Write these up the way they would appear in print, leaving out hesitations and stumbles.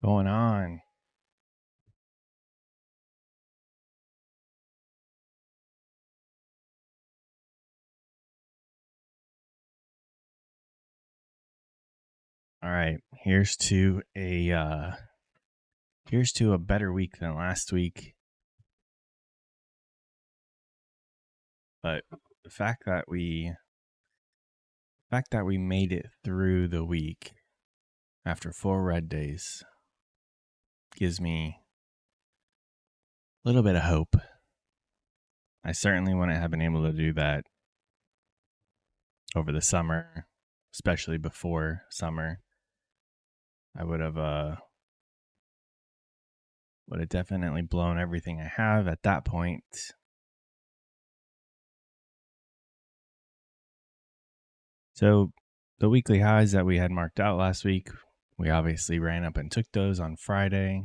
Going on? All right, here's to a better week than last week. But the fact that we made it through the week after 4 red days gives me a little bit of hope. I certainly wouldn't have been able to do that over the summer, especially before summer. I would have definitely blown everything I have at that point. So the weekly highs that we had marked out last week, we obviously ran up and took those on Friday.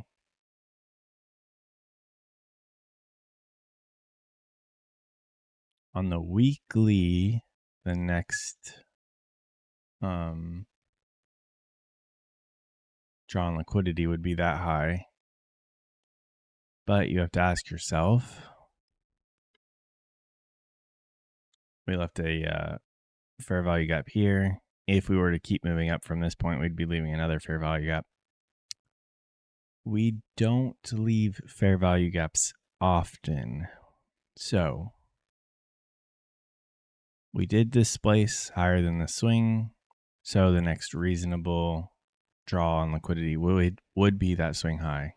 On the weekly, the next draw on liquidity would be that high. But you have to ask yourself, we left a fair value gap here. If we were to keep moving up from this point, we'd be leaving another fair value gap. We don't leave fair value gaps often. So we did displace higher than the swing. So the next reasonable draw on liquidity would be that swing high.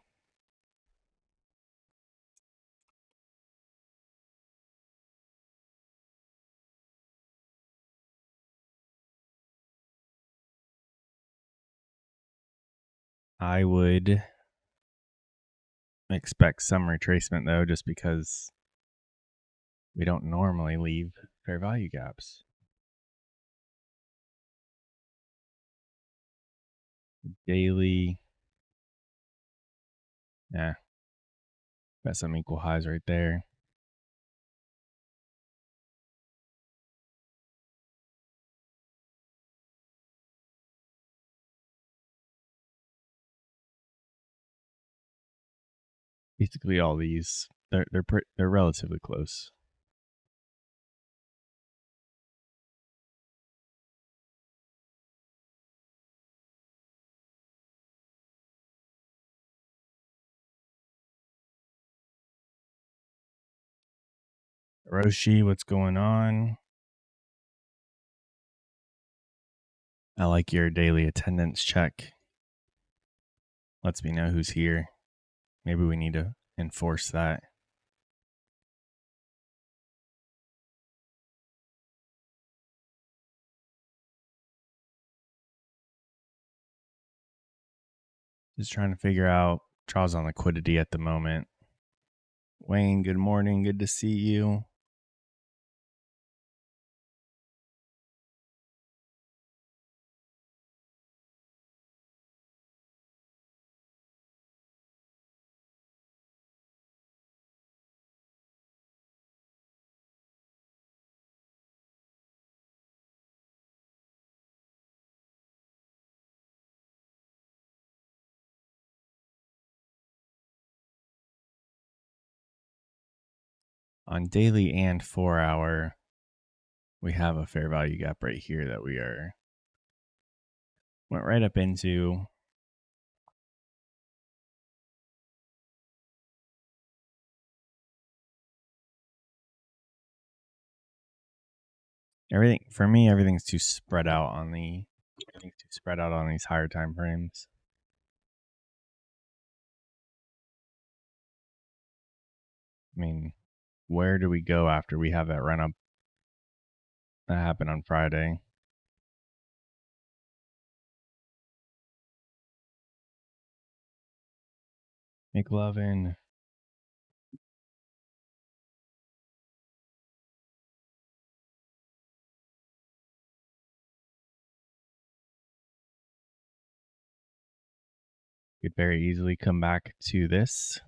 I would expect some retracement though, just because we don't normally leave fair value gaps. Daily, yeah, got some equal highs right there. Basically, all these they're relatively close. Roshi, what's going on? I like your daily attendance check. Lets me know who's here. Maybe we need to enforce that. Just trying to figure out draws on liquidity at the moment. Wayne, good morning. Good to see you. On daily and 4 hour, we have a fair value gap right here that we went right up into. Everything's too spread out on these higher time frames. I mean, where do we go after we have that run up that happened on Friday? McLovin. Could very easily come back to this.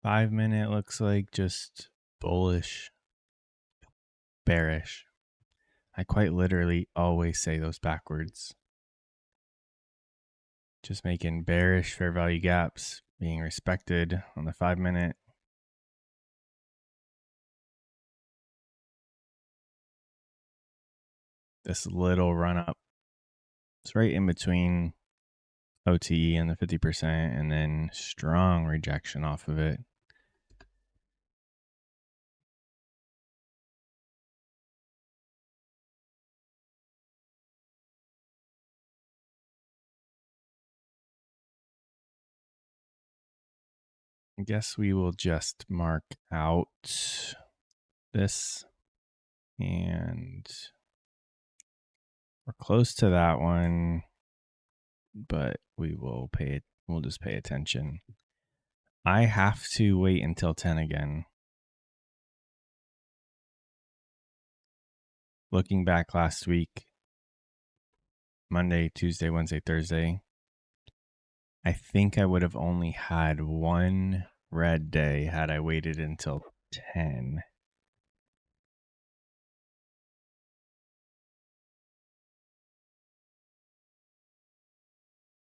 5 minute looks like just bullish, bearish. I quite literally always say those backwards. Just making bearish fair value gaps being respected on the 5 minute. This little run up, it's right in between OTE and the 50%, and then strong rejection off of it. I guess we will just mark out this, and we're close to that one, but we'll just pay attention. I have to wait until 10 again. Looking back last week, Monday, Tuesday, Wednesday, Thursday, I think I would have only had one red day had I waited until 10.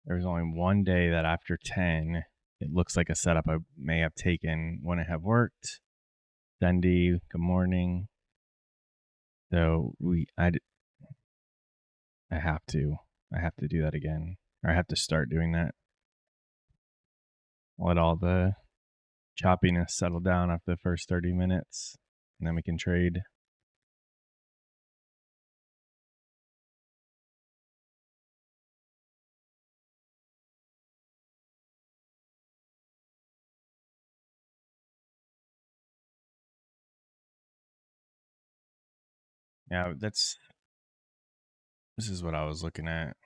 There was only one day that after 10, it looks like a setup I may have taken wouldn't have worked. Dundee, good morning. So I have to do that again, or I have to start doing that. Let all the choppiness settle down after the first 30 minutes, and then we can trade. Yeah, this is what I was looking at.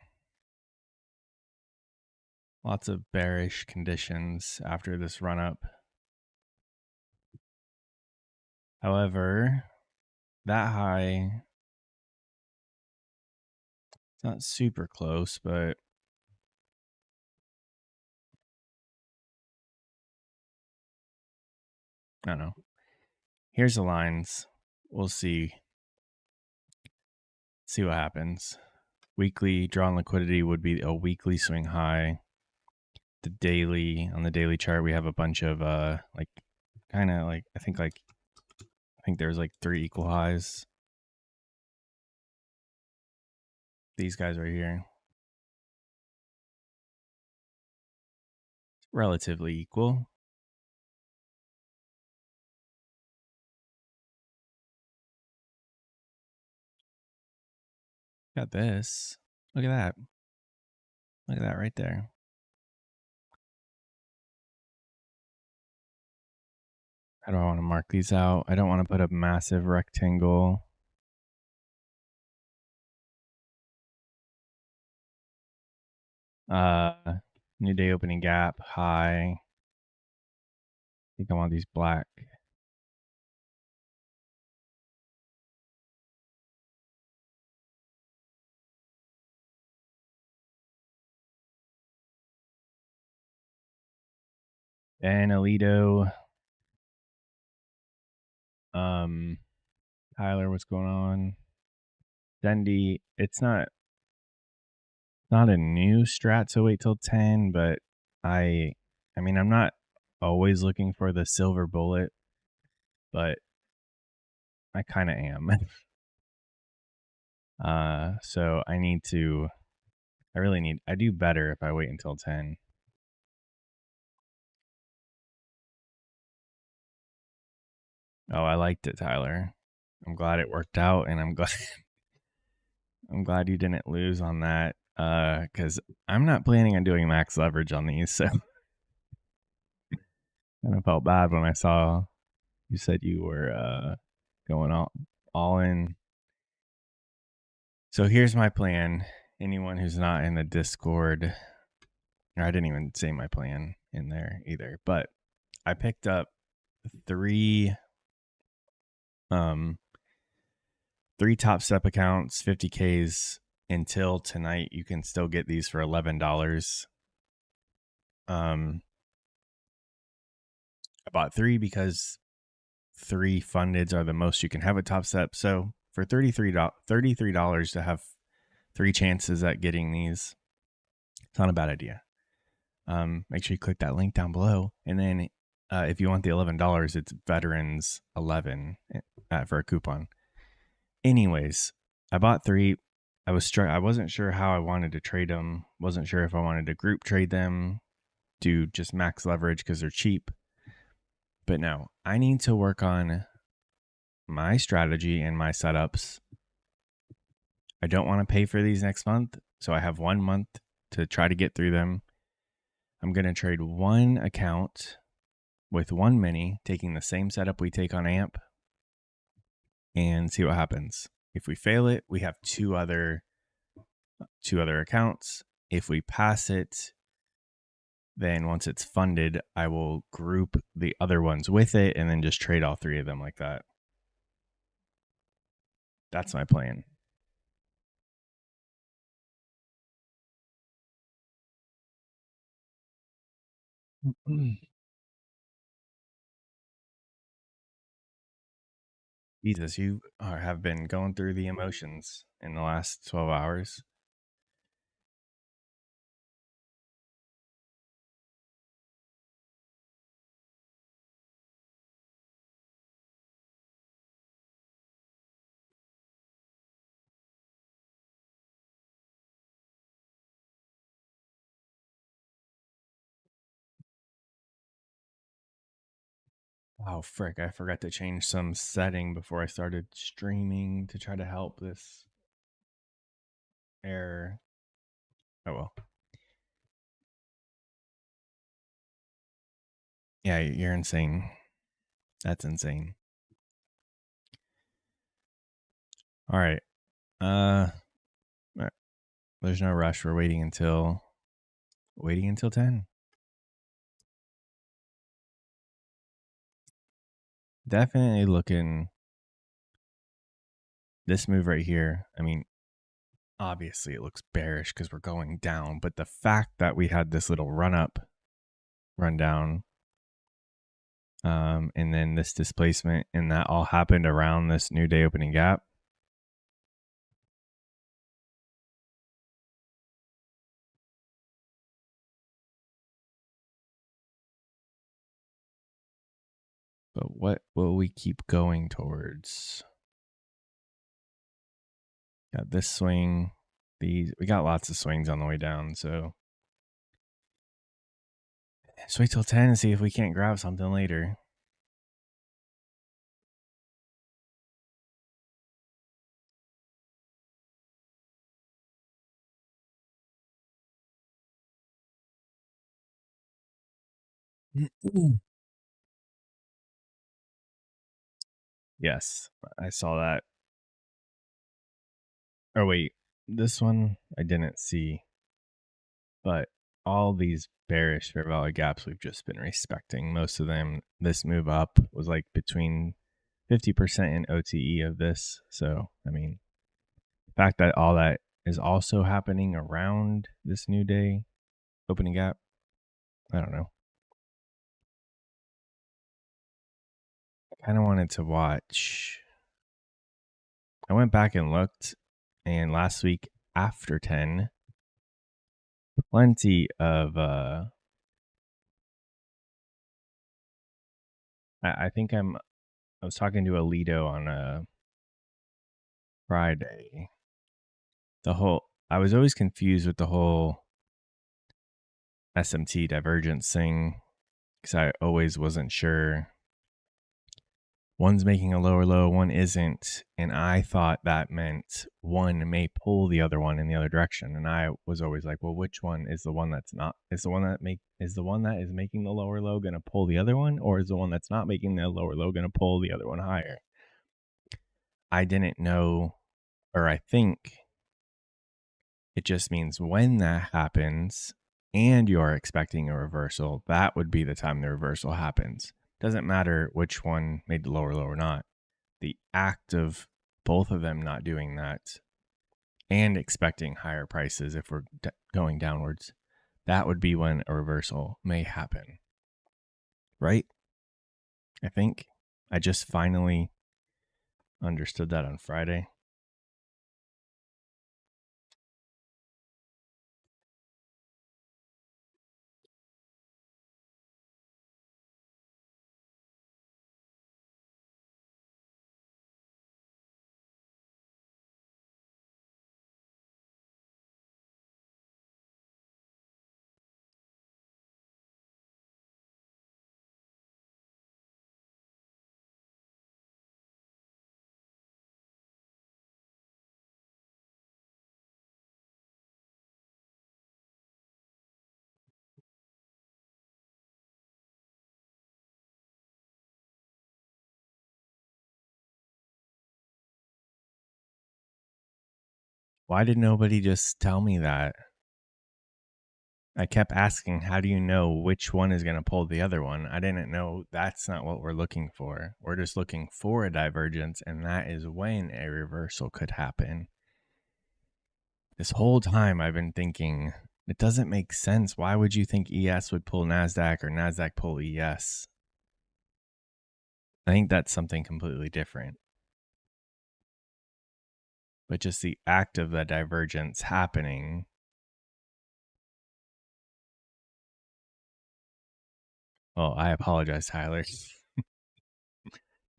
Lots of bearish conditions after this run up. However, that high, it's not super close, but I don't know. Here's the lines. We'll see what happens. Weekly drawn liquidity would be a weekly swing high. On the daily chart, we have a bunch of I think there's like 3 equal highs. These guys right here. Relatively equal. Got this. Look at that. Look at that right there. How do I want to mark these out? I don't want to put a massive rectangle. New day opening gap, high. I think I want these black. And Alito. Tyler, what's going on? Dundee, it's not a new strat to wait till 10, but I mean, I'm not always looking for the silver bullet, but I kind of am. So I do better if I wait until 10. Oh, I liked it, Tyler. I'm glad it worked out, and I'm glad you didn't lose on that. Because I'm not planning on doing max leverage on these, so kind of felt bad when I saw you said you were going all in. So here's my plan. Anyone who's not in the Discord, or I didn't even say my plan in there either, but I picked up three TopStep accounts, 50Ks. Until tonight, you can still get these for $11. I bought three because 3 fundeds are the most you can have at TopStep. So for $33 to have 3 chances at getting these, it's not a bad idea. Make sure you click that link down below, and then if you want the $11, it's Veterans 11 for a coupon. Anyways, I bought 3. I wasn't sure how I wanted to trade them. Wasn't sure if I wanted to group trade them, do just max leverage because they're cheap. But no, I need to work on my strategy and my setups. I don't want to pay for these next month, so I have 1 month to try to get through them. I'm going to trade one account with one mini, taking the same setup we take on AMP, and see what happens. If we fail it, we have two other accounts. If we pass it, then once it's funded, I will group the other ones with it and then just trade all 3 of them like that. That's my plan. Jesus, you have been going through the emotions in the last 12 hours. Oh, frick. I forgot to change some setting before I started streaming to try to help this error. Oh, well. Yeah, you're insane. That's insane. All right. There's no rush. We're waiting until 10. Definitely looking this move right here. I mean, obviously it looks bearish because we're going down, but the fact that we had this little run up, run down, and then this displacement, and that all happened around this new day opening gap. But what will we keep going towards? Got this swing. We got lots of swings on the way down, so just wait till 10 and see if we can't grab something later. Yes, I saw that. Oh, wait. This one I didn't see. But all these bearish fair value gaps we've just been respecting. Most of them, this move up was like between 50% in OTE of this. So, I mean, the fact that all that is also happening around this new day opening gap, I don't know. I kind of wanted to watch. I went back and looked, and last week after 10, plenty of I think I was talking to Alito on a Friday. I was always confused with the whole SMT divergence thing because I always wasn't sure. One's making a lower low, one isn't, and I thought that meant one may pull the other one in the other direction. And I was always like, well, which one is the one that's not? Is the one that is making the lower low going to pull the other one, or is the one that's not making the lower low going to pull the other one higher? I didn't know, or I think it just means when that happens, and you are expecting a reversal, that would be the time the reversal happens. Doesn't matter which one made the lower low or not. The act of both of them not doing that and expecting higher prices if we're going downwards, that would be when a reversal may happen. Right? I think I just finally understood that on Friday. Why did nobody just tell me that? I kept asking, how do you know which one is going to pull the other one? I didn't know that's not what we're looking for. We're just looking for a divergence, and that is when a reversal could happen. This whole time I've been thinking, it doesn't make sense. Why would you think ES would pull Nasdaq or Nasdaq pull ES? I think that's something completely different. But just the act of the divergence happening. Oh, I apologize, Tyler.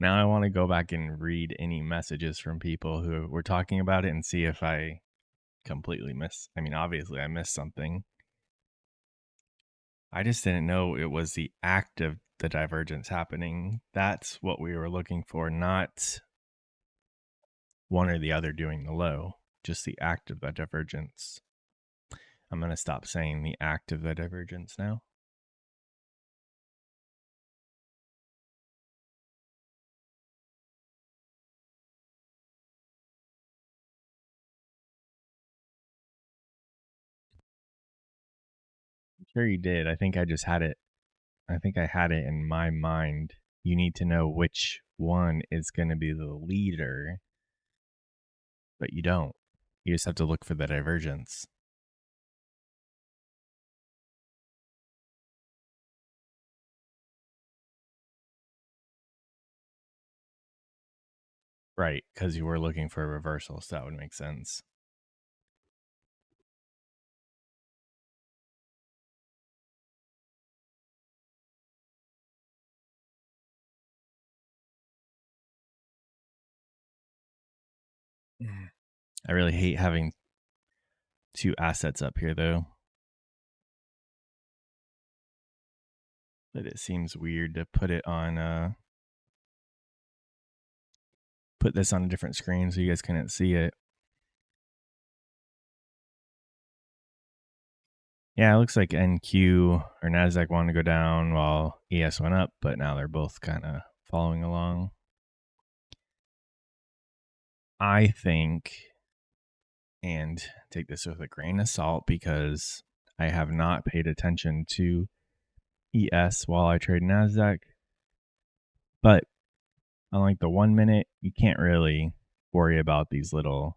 Now I want to go back and read any messages from people who were talking about it and see if I completely missed. I mean, obviously I missed something. I just didn't know it was the act of the divergence happening. That's what we were looking for, not one or the other doing the low, just the act of the divergence. I'm going to stop saying the act of the divergence now. I'm sure you did. I think I just had it. I think I had it in my mind. You need to know which one is going to be the leader, but you don't. You just have to look for the divergence. Right, because you were looking for a reversal, so that would make sense. I really hate having two assets up here, though. But it seems weird to put it on, put this on a different screen so you guys couldn't see it. Yeah, it looks like NQ or Nasdaq wanted to go down while ES went up, but now they're both kind of following along. I think, and take this with a grain of salt because I have not paid attention to ES while I trade Nasdaq, but unlike the 1 minute, you can't really worry about these little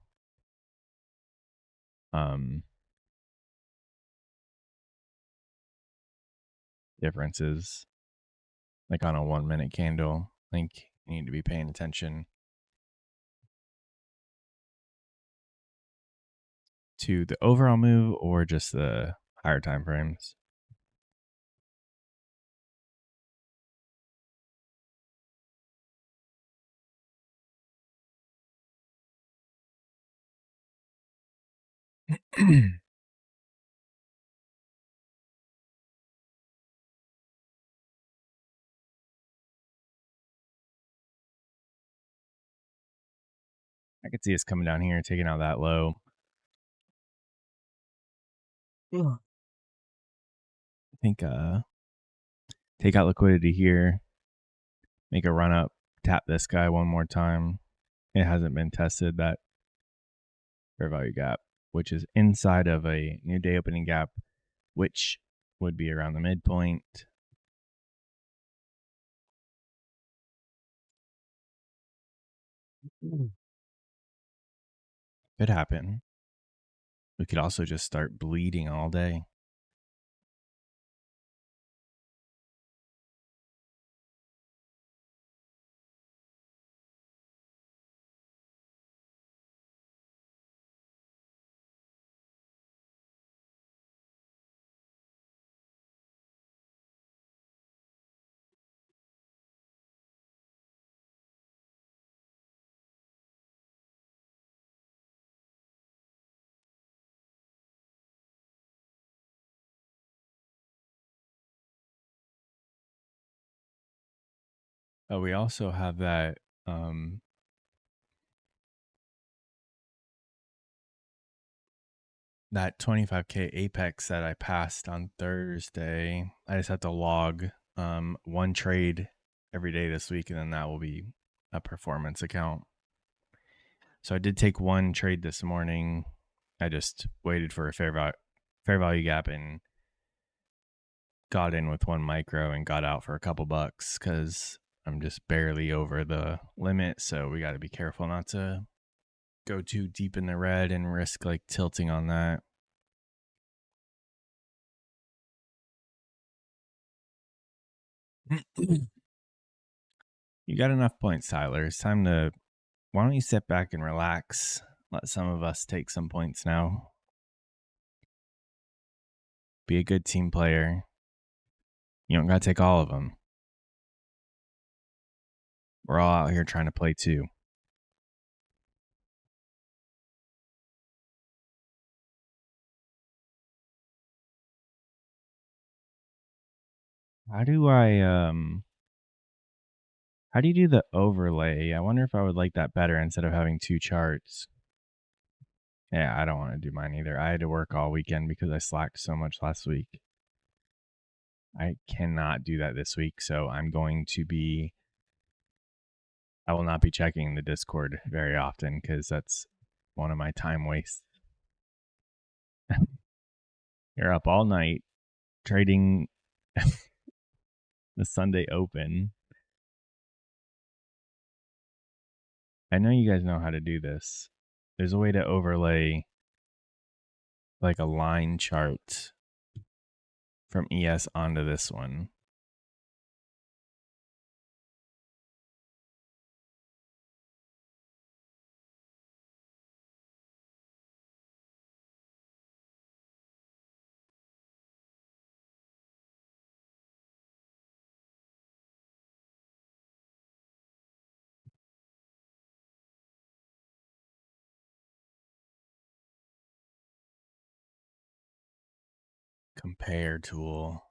differences. Like on a 1 minute candle, I think you need to be paying attention to the overall move or just the higher time frames. I could see us coming down here, taking out that low. I think take out liquidity here, make a run up, tap this guy one more time. It hasn't been tested, that fair value gap, which is inside of a new day opening gap which would be around the midpoint. Could happen. We could also just start bleeding all day. Oh, we also have that that 25K apex that I passed on Thursday. I just have to log one trade every day this week, and then that will be a performance account. So I did take one trade this morning. I just waited for a fair value gap and got in with one micro and got out for a couple bucks because I'm just barely over the limit. So we got to be careful not to go too deep in the red and risk like tilting on that. You got enough points, Tyler. It's time to. Why don't you sit back and relax? Let some of us take some points now. Be a good team player. You don't got to take all of them. We're all out here trying to play too. How do you do the overlay? I wonder if I would like that better instead of having two charts. Yeah, I don't want to do mine either. I had to work all weekend because I slacked so much last week. I cannot do that this week, so I will not be checking the Discord very often because that's one of my time wastes. You're up all night trading the Sunday Open. I know you guys know how to do this. There's a way to overlay like a line chart from ES onto this one. Compare tool.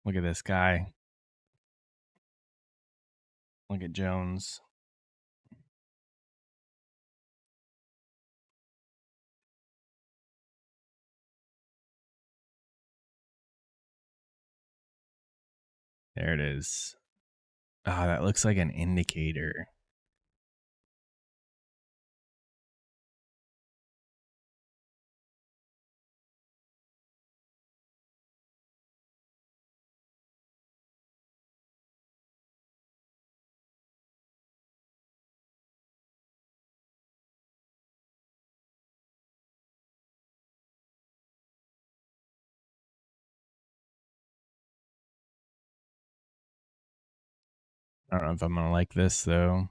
Look at this guy. Look at Jones. There it is. Ah, that looks like an indicator. I don't know if I'm going to like this, though.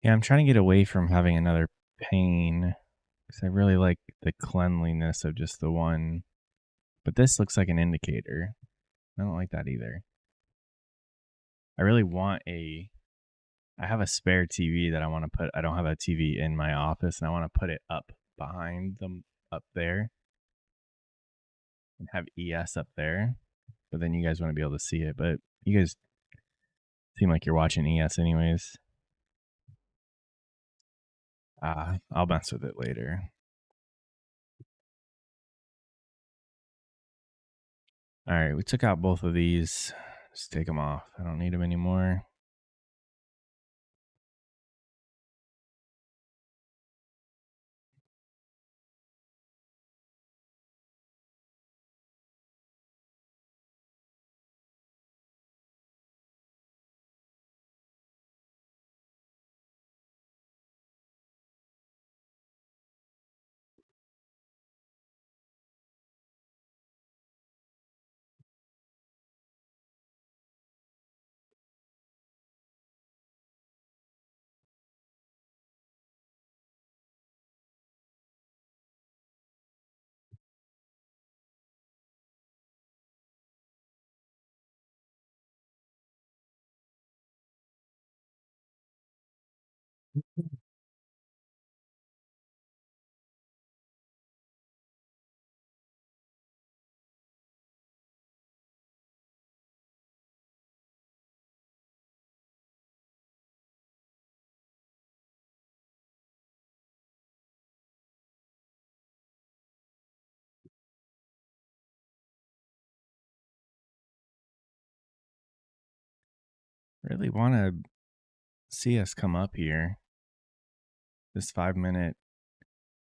Yeah, I'm trying to get away from having another pane because I really like the cleanliness of just the one. But this looks like an indicator. I don't like that either. I really want I have a spare TV that I want to put. I don't have a TV in my office, and I want to put it up behind them up there and have ES up there. But then you guys want to be able to see it. But you guys seem like you're watching ES anyways. I'll mess with it later. All right, we took out both of these. Just take them off. I don't need them anymore. Really want to see us come up here. This 5-minute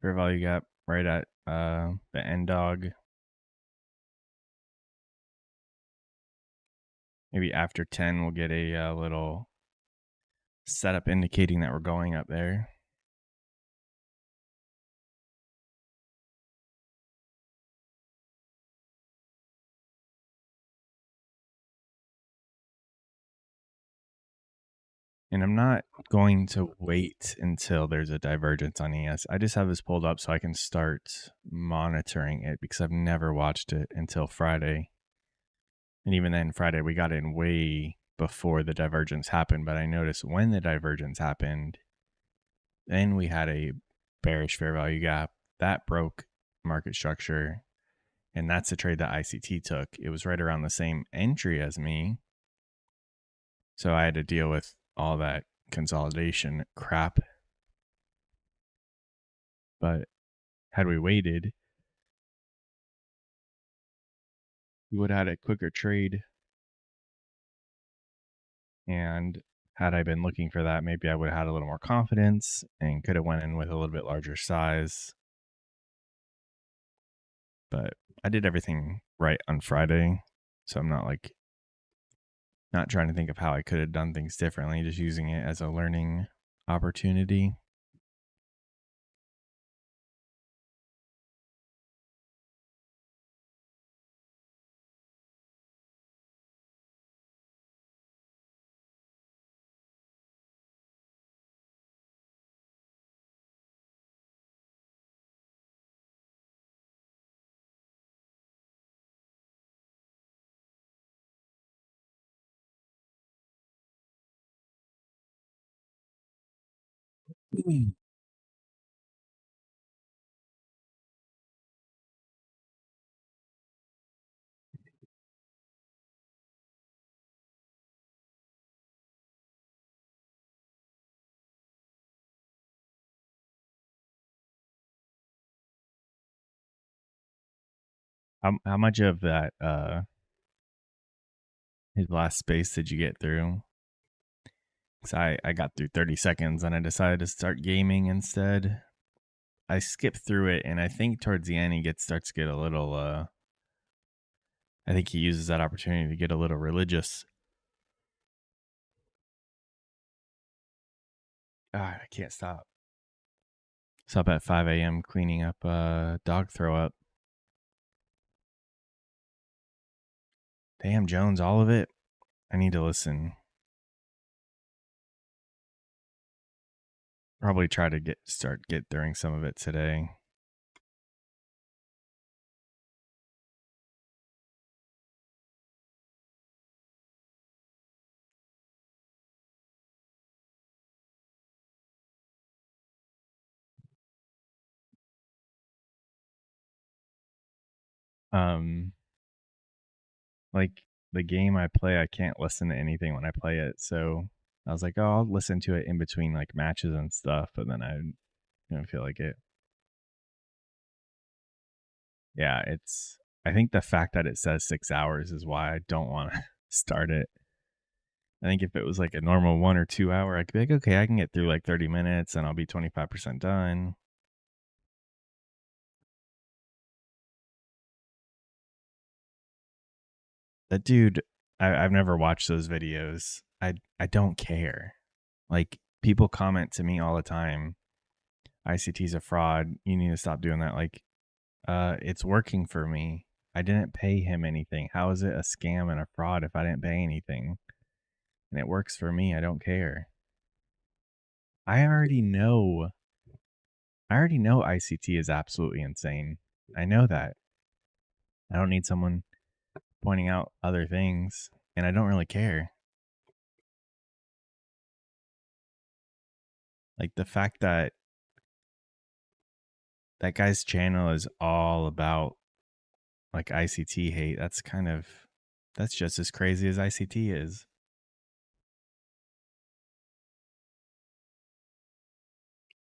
fair value gap right at the end dog. Maybe after 10, we'll get a little setup indicating that we're going up there. And I'm not going to wait until there's a divergence on ES. I just have this pulled up so I can start monitoring it because I've never watched it until Friday. And even then, Friday, we got in way before the divergence happened. But I noticed when the divergence happened, then we had a bearish fair value gap that broke market structure. And that's the trade that ICT took. It was right around the same entry as me. So I had to deal with all that consolidation crap. But had we waited, we would have had a quicker trade. And had I been looking for that, maybe I would have had a little more confidence and could have went in with a little bit larger size. But I did everything right on Friday. So I'm not trying to think of how I could have done things differently, just using it as a learning opportunity. How much of that his last space did you get through? Because I got through 30 seconds and I decided to start gaming instead. I skipped through it, and I think towards the end he starts to get a little. I think he uses that opportunity to get a little religious. I can't stop. Stop at 5 a.m. cleaning up dog throw up. Damn, Jones, all of it. I need to listen. Probably try to get during some of it today. Like the game I play, I can't listen to anything when I play it. So I was like, oh, I'll listen to it in between like matches and stuff. But then I don't feel like it. Yeah, I think the fact that it says 6 hours is why I don't want to start it. I think if it was like a normal 1 or 2 hour, I could be like, okay, I can get through like 30 minutes and I'll be 25% done. That dude, I've never watched those videos. I don't care. Like, people comment to me all the time, ICT's a fraud. You need to stop doing that. Like, it's working for me. I didn't pay him anything. How is it a scam and a fraud if I didn't pay anything? And it works for me. I don't care. I already know. I already know ICT is absolutely insane. I know that. I don't need someone pointing out other things, and I don't really care. Like, the fact that that guy's channel is all about like ICT hate, that's just as crazy as ICT is.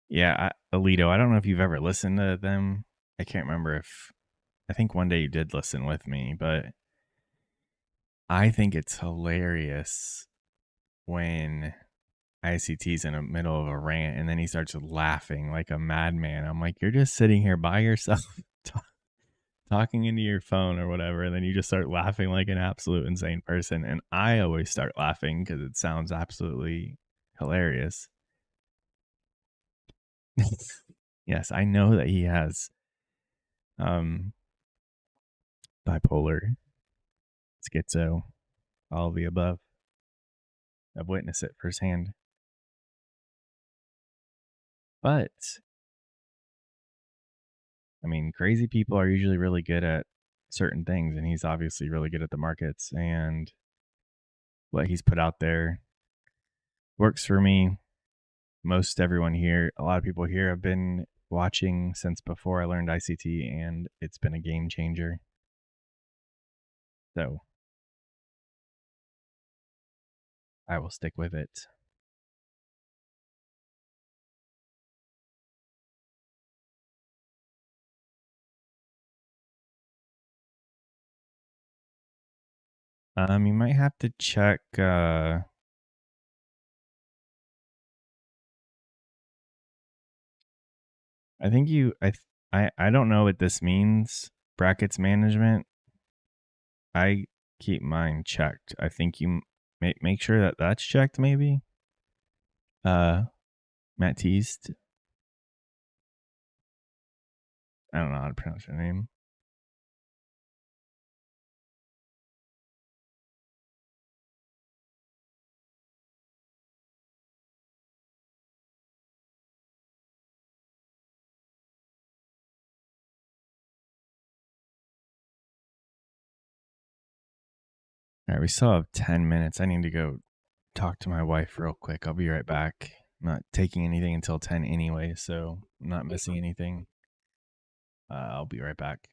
Yeah, Alito, I don't know if you've ever listened to them. I can't remember if I think one day you did listen with me, but I think it's hilarious when ICT's in the middle of a rant and then he starts laughing like a madman. I'm like, you're just sitting here by yourself talking into your phone or whatever, and then you just start laughing like an absolute insane person. And I always start laughing because it sounds absolutely hilarious. Yes, I know that he has um bipolar, schizo, all of the above. I've witnessed it firsthand. But I mean, crazy people are usually really good at certain things, and he's obviously really good at the markets. And what he's put out there works for me. Most everyone here, a lot of people here have been watching since before I learned ICT, and it's been a game changer. So I will stick with it. You might have to check. I think you. I don't know what this means. Brackets management. I keep mine checked. I think you make sure that that's checked. Maybe. Matt Teast. I don't know how to pronounce your name. All right, we still have 10 minutes. I need to go talk to my wife real quick. I'll be right back. I'm not taking anything until 10 anyway, so I'm not missing anything. I'll be right back.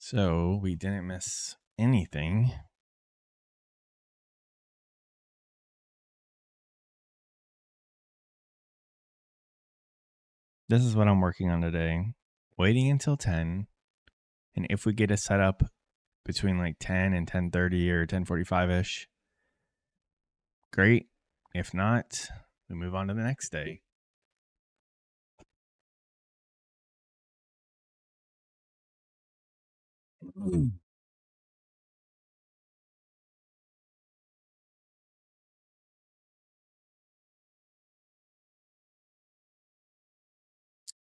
So we didn't miss anything. This is what I'm working on today. Waiting until 10. And if we get a setup between like 10 and 10:30 or 10:45-ish, great. If not, we move on to the next day.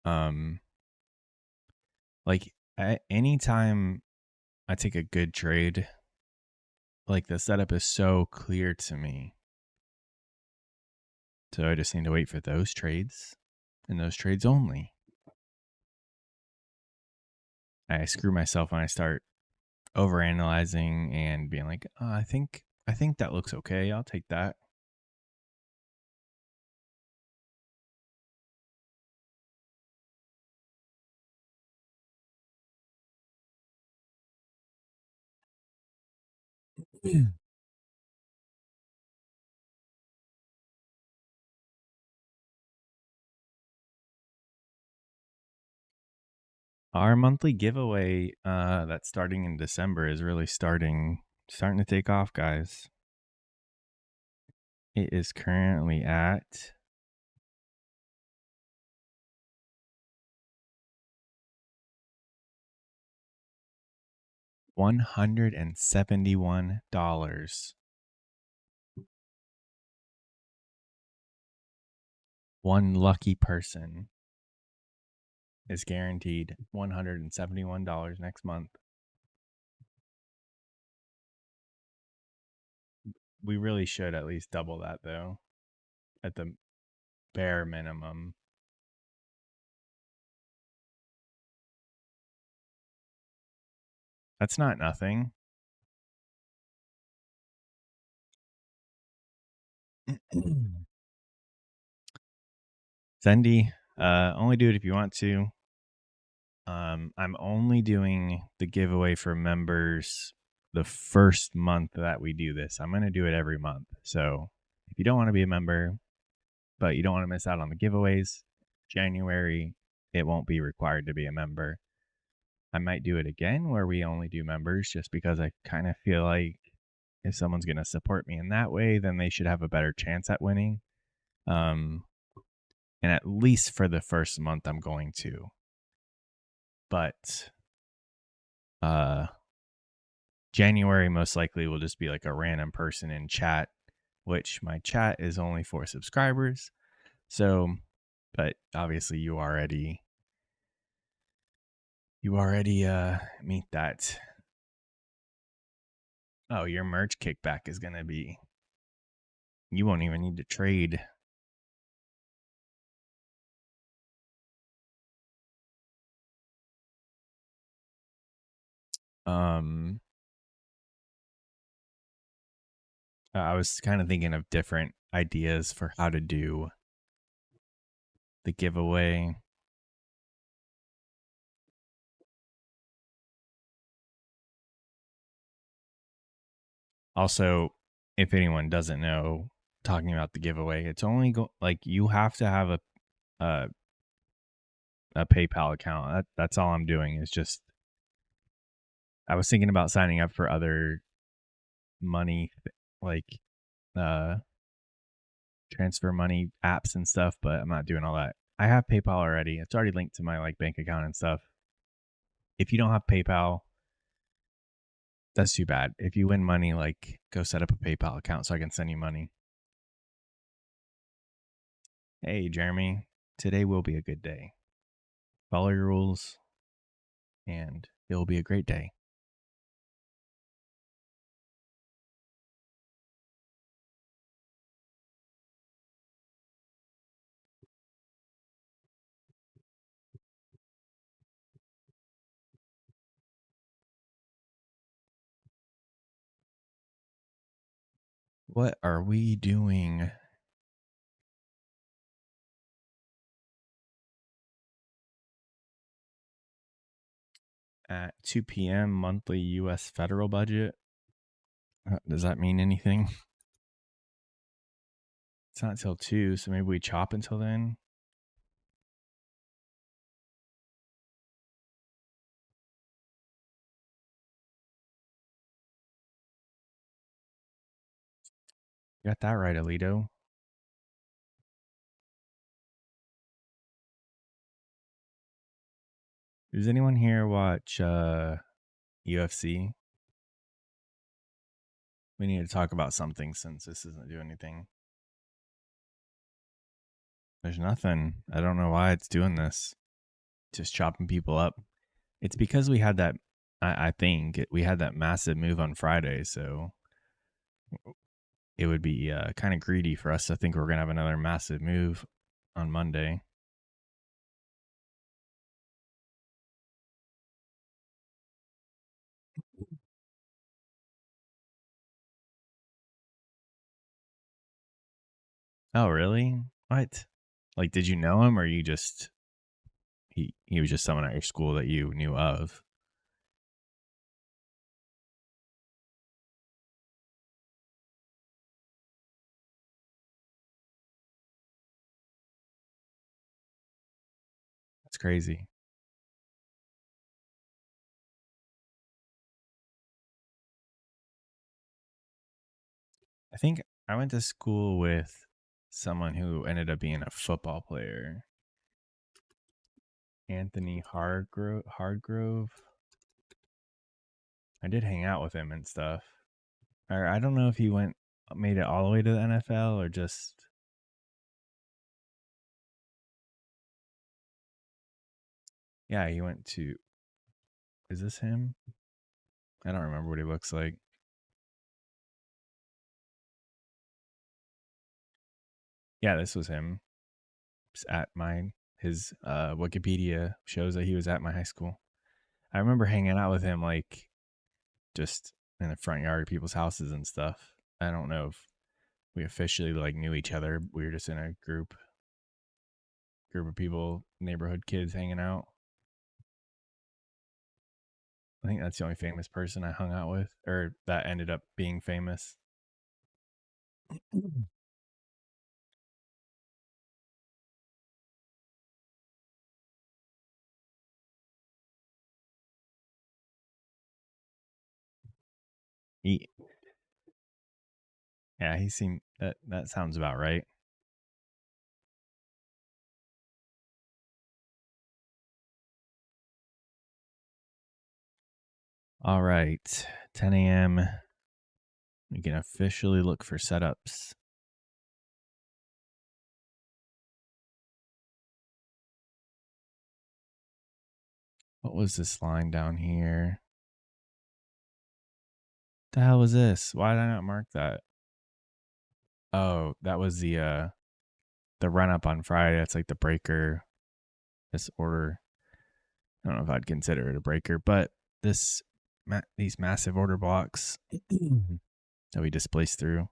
Um, like anytime I take a good trade, like the setup is so clear to me. So I just need to wait for those trades and those trades only. I screw myself when I start overanalyzing and being like, oh, I think that looks okay. I'll take that. Our monthly giveaway that's starting in December is really starting to take off, guys. It is currently at $171. One lucky person is guaranteed $171 next month. We really should at least double that, though, at the bare minimum. That's not nothing. Zendy, only do it if you want to. I'm only doing the giveaway for members the first month that we do this. I'm going to do it every month. So if you don't want to be a member, but you don't want to miss out on the giveaways, January, it won't be required to be a member. I might do it again where we only do members just because I kind of feel like if someone's going to support me in that way, then they should have a better chance at winning. And at least for the first month, I'm going to. But January most likely will just be like a random person in chat, which my chat is only for subscribers. So, but obviously you already meet that. Oh, your merch kickback is going to be, you won't even need to trade. I was kind of thinking of different ideas for how to do the giveaway. Also, if anyone doesn't know, talking about the giveaway, it's only like you have to have a PayPal account. That's all I'm doing is just, I was thinking about signing up for other money, like uh, transfer money apps and stuff, but I'm not doing all that. I have PayPal already. It's already linked to my like bank account and stuff. If you don't have PayPal, that's too bad. If you win money, like go set up a PayPal account so I can send you money. Hey, Jeremy, today will be a good day. Follow your rules and it will be a great day. What are we doing? at 2 p.m. monthly U.S. federal budget. Does that mean anything? It's not till 2, so maybe we chop until then. You got that right, Alito. Does anyone here watch UFC? We need to talk about something since this isn't doing anything. There's nothing. I don't know why it's doing this. Just chopping people up. It's because we had that. I think we had that massive move on Friday, so it would be kind of greedy for us to think we're gonna have another massive move on Monday. Oh, really? What? Like, did you know him, or you just he was just someone at your school that you knew of? That's crazy. I think I went to school with someone who ended up being a football player. Anthony Hardgrove. I did hang out with him and stuff. Or I don't know if he made it all the way to the NFL or just. Yeah, he went to. Is this him? I don't remember what he looks like. Yeah, this was him. It's at mine. His Wikipedia shows that he was at my high school. I remember hanging out with him like just in the front yard of people's houses and stuff. I don't know if we officially like knew each other. We were just in a group of people, neighborhood kids hanging out. I think that's the only famous person I hung out with, or that ended up being famous. He, yeah, he seemed that sounds about right. All right, 10 a.m. We can officially look for setups. What was this line down here? The hell was this? Why did I not mark that? Oh, that was the run up on Friday. That's like the breaker. This order. I don't know if I'd consider it a breaker, but these massive order blocks that we displaced through.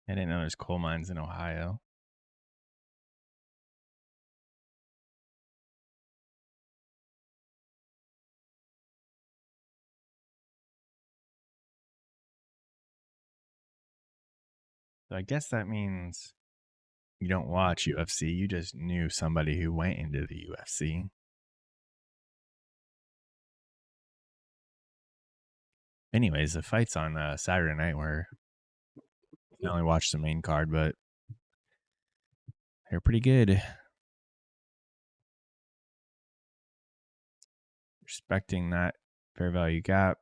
I didn't know there's coal mines in Ohio. So I guess that means you don't watch UFC. You just knew somebody who went into the UFC. Anyways, the fights on Saturday night were, I only watched the main card, but they're pretty good. Respecting that fair value gap.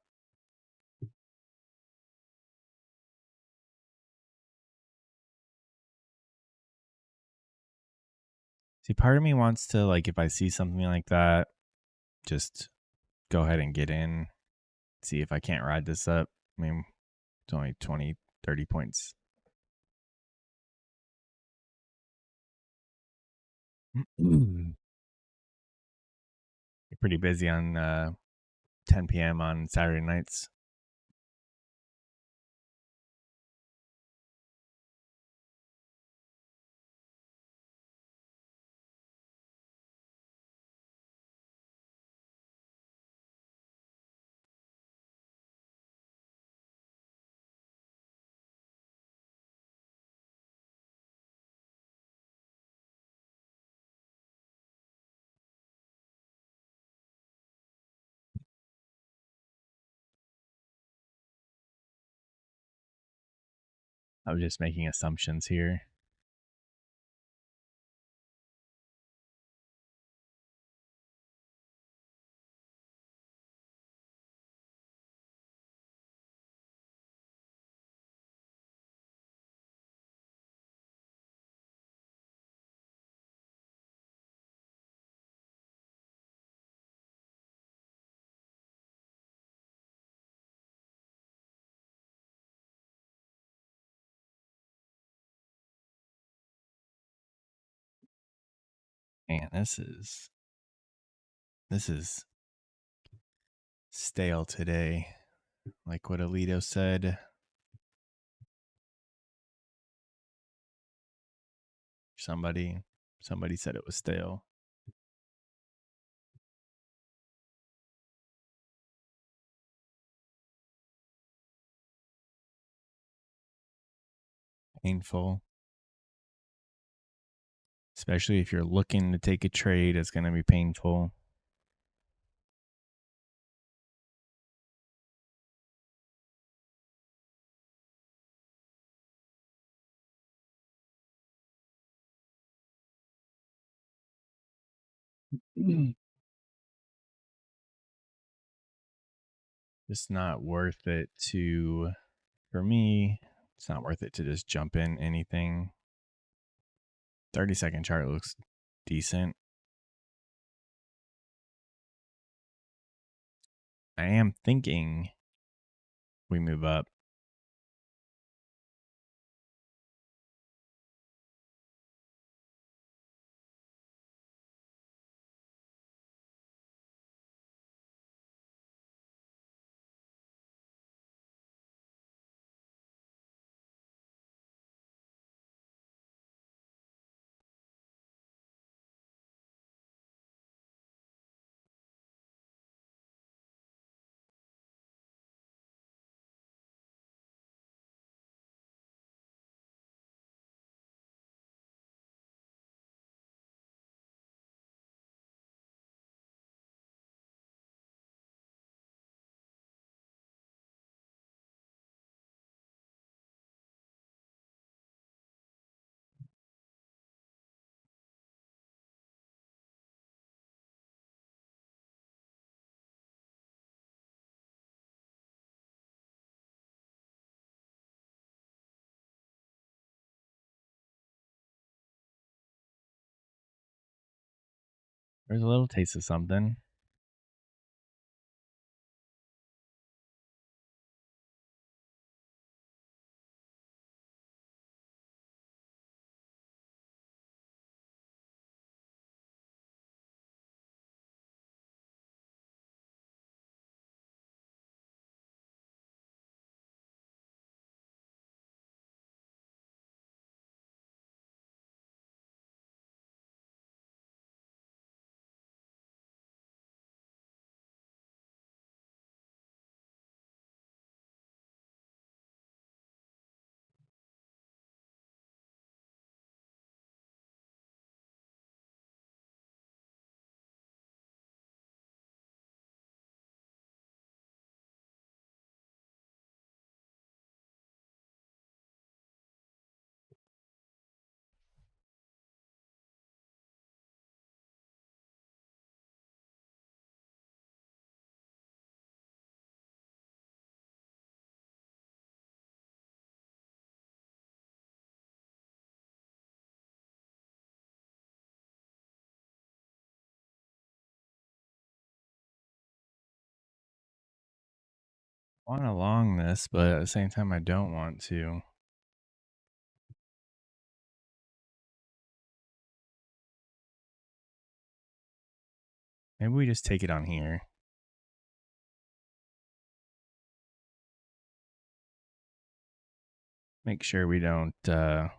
See, part of me wants to, like, if I see something like that, just go ahead and get in, see if I can't ride this up. I mean, it's only 20, 30 points. You're pretty busy on 10 p.m. on Saturday nights. I was just making assumptions here. Man, this is stale today. Like what Alito said. Somebody said it was stale. Painful. Especially if you're looking to take a trade, it's going to be painful. It's not worth it to, for me, it's not worth it to just jump in anything. 30-second chart looks decent. I am thinking we move up. There's a little taste of something. want to long this, but at the same time, I don't want to. Maybe we just take it on here. Make sure we don't do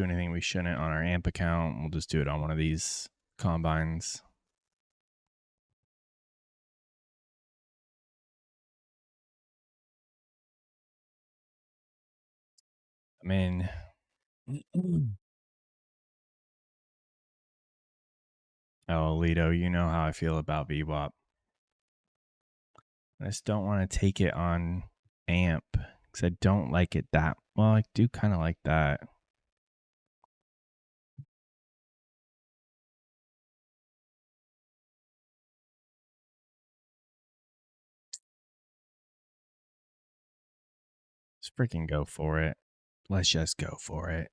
anything we shouldn't on our AMP account. We'll just do it on one of these combines. I mean, oh, Alito, you know how I feel about VWAP. I just don't want to take it on AMP because I don't like it that well. I do kind of like that. Just freaking go for it. Let's just go for it.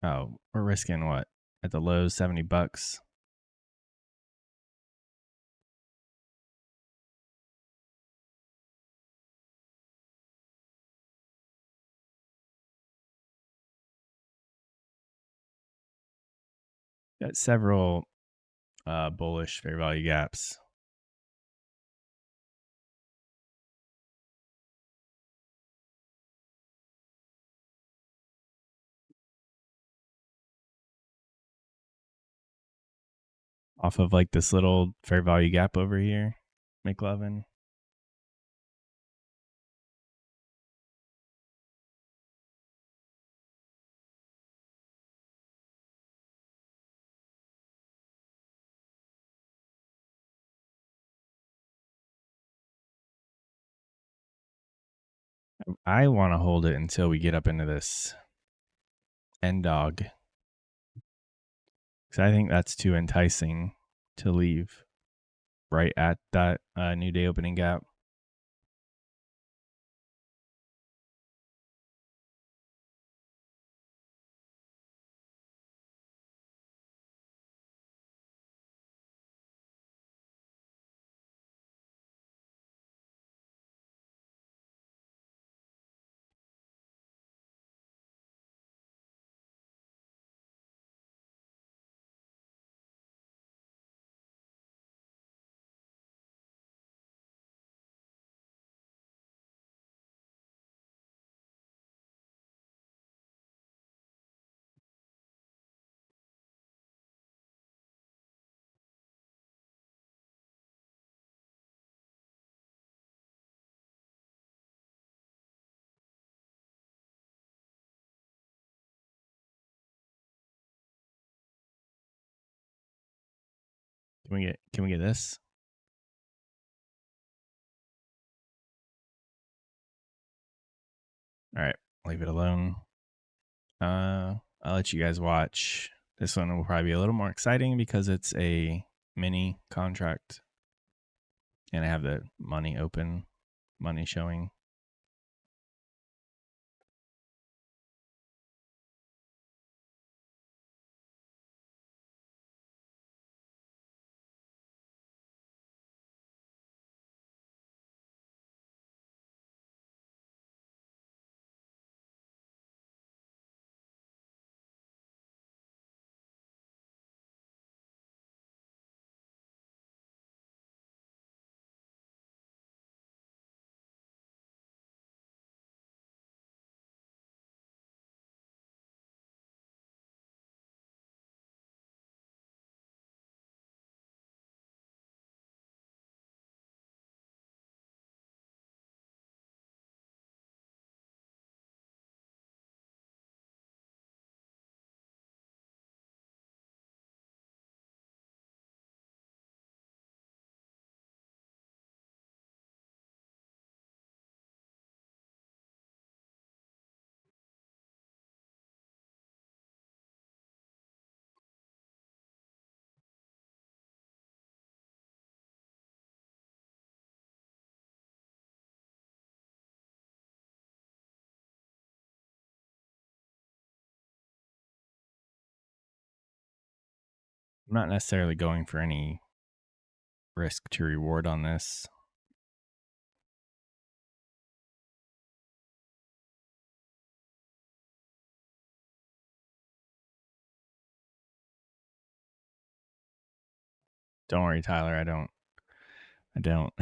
Oh, we're risking what? At the low, $70. Got several bullish fair value gaps. Off of like this little fair value gap over here, McLovin. I want to hold it until we get up into this end dog. Because I think that's too enticing to leave right at that new day opening gap. Can we get this? All right, leave it alone. I'll let you guys watch. This one will probably be a little more exciting because it's a mini contract. And I have the money open, money showing. I'm not necessarily going for any risk to reward on this. Don't worry, Tyler. I don't.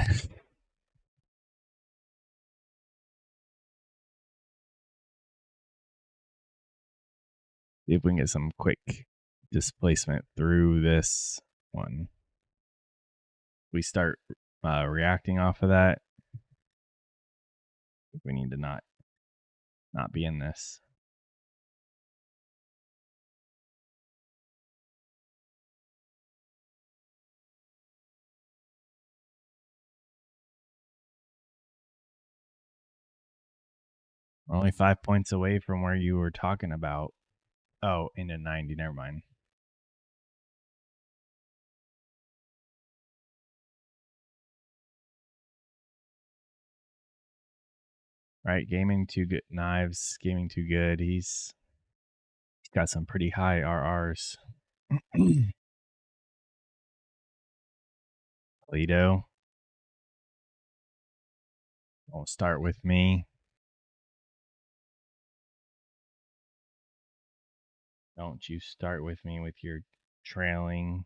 See if we can get some quick displacement through this one. We start reacting off of that. We need to not be in this. We're only 5 points away from where you were talking about. Oh, into 90. Never mind. Right, gaming too good. Knives, gaming too good. He's got some pretty high RRs. Lido, won't start with me. Don't you start with me with your trailing.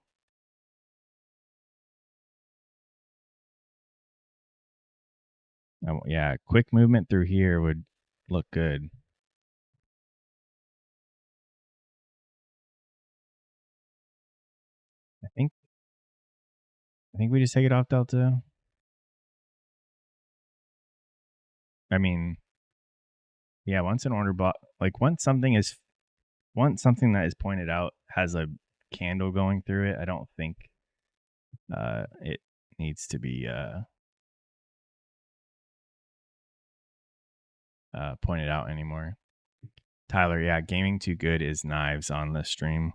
Yeah, quick movement through here would look good. I think we just take it off Delta. I mean, yeah, once an order bought, like once something that is pointed out has a candle going through it, I don't think it needs to be pointed out anymore. Tyler, yeah, gaming too good is knives on the stream.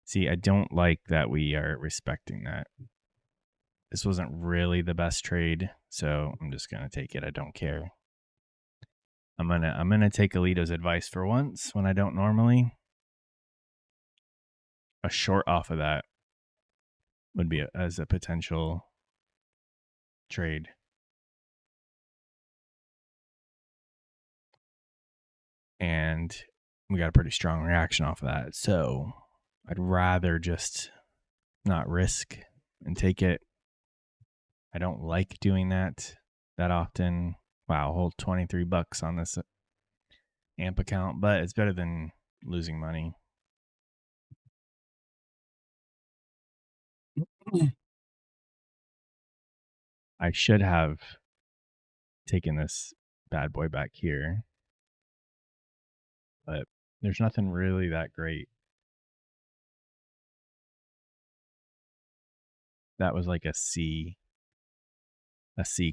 See, I don't like that we are respecting that. This wasn't really the best trade, so I'm just gonna take it. I don't care. I'm gonna take Alito's advice for once when I don't normally. A short off of that would be as a potential trade. And we got a pretty strong reaction off of that. So I'd rather just not risk and take it. I don't like doing that often. Wow, hold $23 on this AMP account, but it's better than losing money. I should have taken this bad boy back here, but there's nothing really that great. That was like a C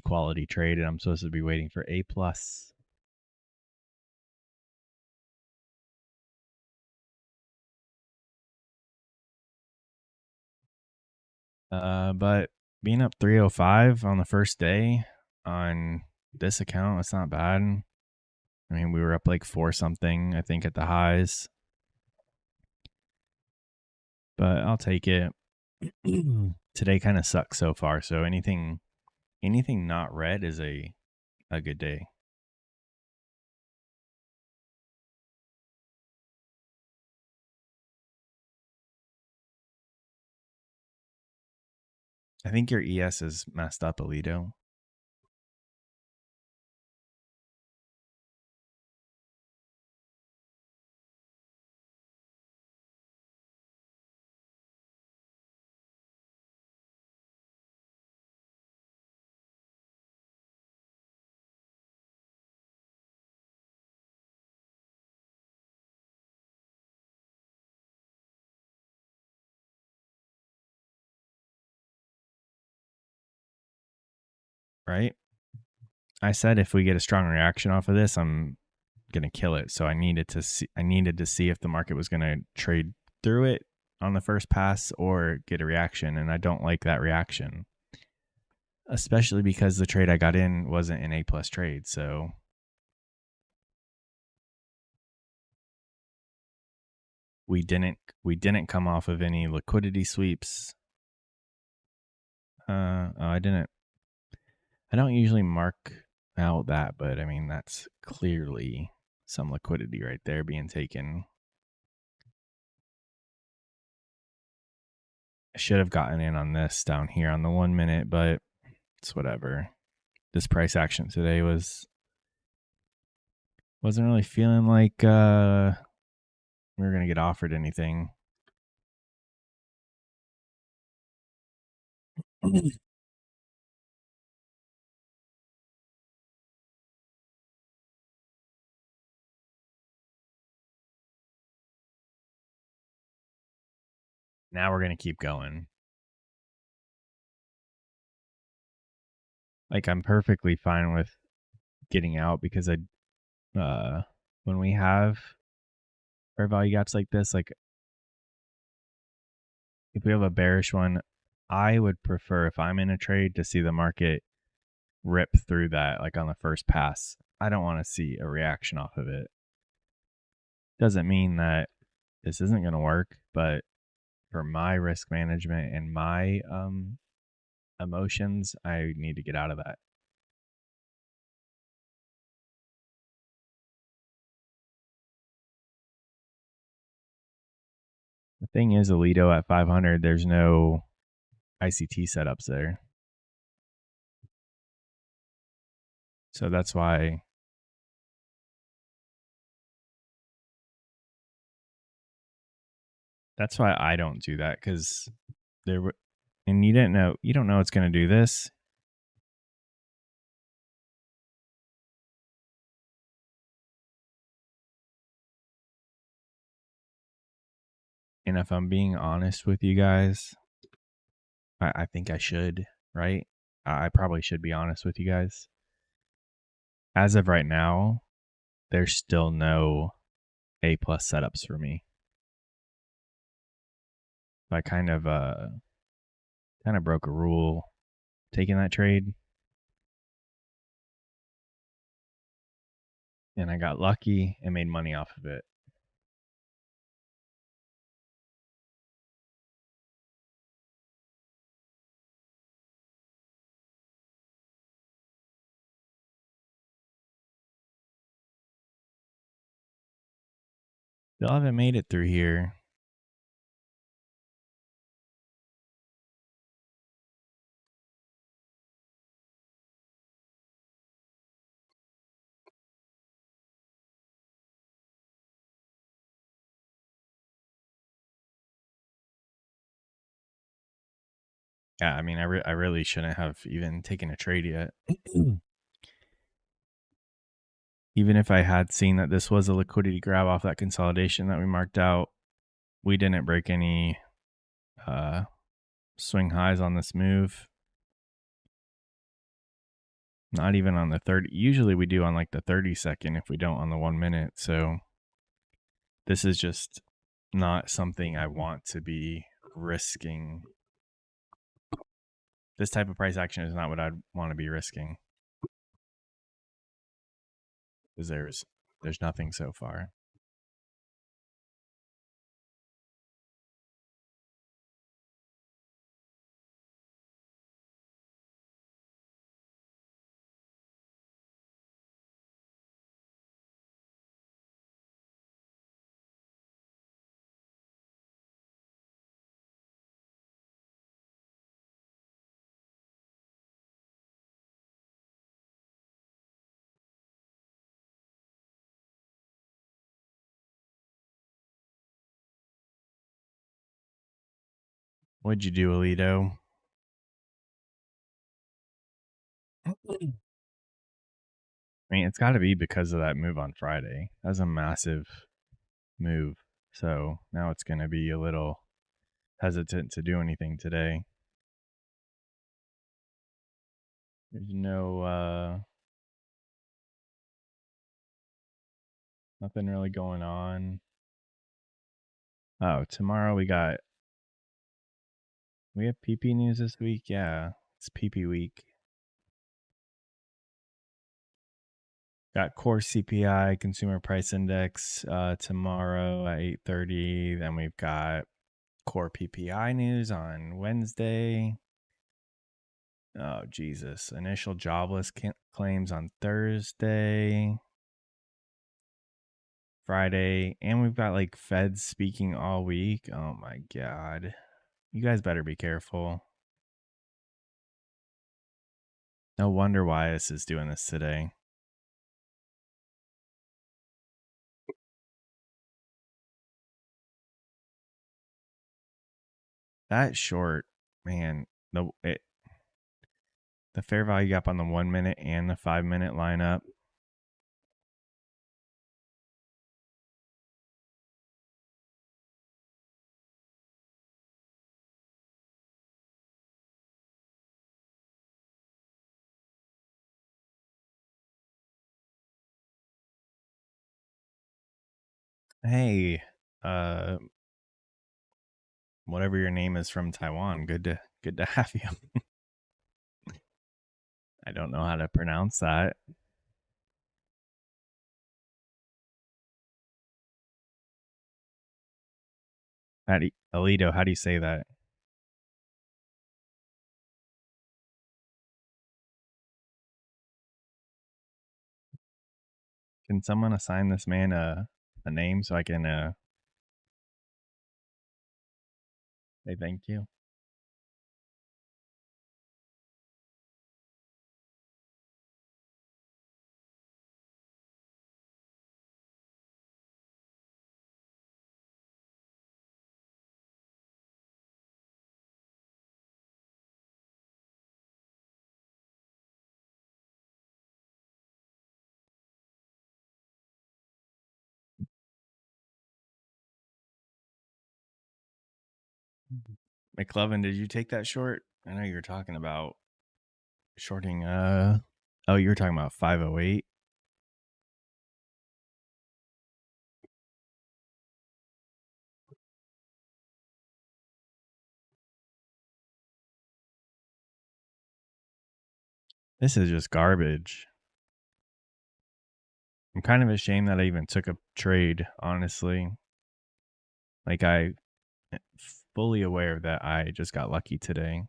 quality trade, and I'm supposed to be waiting for A plus. But being up 305 on the first day on this account, that's not bad. I mean, we were up like 4 something, I think, at the highs. But I'll take it. Today kind of sucks so far, so anything not red is a good day. I think your ES is messed up, Alito. Right? I said if we get a strong reaction off of this, I'm gonna kill it. So I needed to see if the market was gonna trade through it on the first pass or get a reaction, and I don't like that reaction, especially because the trade I got in wasn't an A plus trade. So we didn't come off of any liquidity sweeps. I didn't. I don't usually mark out that, but I mean that's clearly some liquidity right there being taken. I should have gotten in on this down here on the 1 minute, but it's whatever. This price action today wasn't really feeling like we were gonna get offered anything. Now we're gonna keep going. Like I'm perfectly fine with getting out because when we have fair value gaps like this, like if we have a bearish one, I would prefer if I'm in a trade to see the market rip through that like on the first pass. I don't want to see a reaction off of it. Doesn't mean that this isn't going to work, but for my risk management and my emotions, I need to get out of that. The thing is, Alito at 500, there's no ICT setups there. So that's why I don't do that, because there were, and you don't know it's going to do this. And if I'm being honest with you guys, I think I should, right? I probably should be honest with you guys. As of right now, there's still no A plus setups for me. I kind of broke a rule taking that trade, and I got lucky and made money off of it. Still haven't made it through here. Yeah, I mean, I really shouldn't have even taken a trade yet. Even if I had seen that this was a liquidity grab off that consolidation that we marked out, we didn't break any swing highs on this move. Not even on the 30. Usually we do on like the 30-second if we don't on the 1 minute. So this is just not something I want to be risking. This type of price action is not what I'd want to be risking, because there's nothing so far. What'd you do, Alito? I mean, it's got to be because of that move on Friday. That's a massive move. So now it's going to be a little hesitant to do anything today. There's nothing really going on. Oh, tomorrow we have PP news this week. Yeah, it's PP week. Got core CPI, consumer price index tomorrow at 8:30. Then we've got core PPI news on Wednesday. Oh, Jesus. Initial jobless claims on Thursday, Friday, and we've got like Feds speaking all week. Oh my God. You guys better be careful. No wonder why this is doing this today. That short, man, the fair value gap on the 1 minute and the 5 minute lineup. Hey, whatever your name is from Taiwan, good to have you. I don't know how to pronounce that. Alito, how do you say that? Can someone assign this man a name so I can say thank you? McLovin, did you take that short? I know you were talking about shorting oh, you were talking about 508. This is just garbage. I'm kind of ashamed that I even took a trade, honestly. Like I fully aware that I just got lucky today.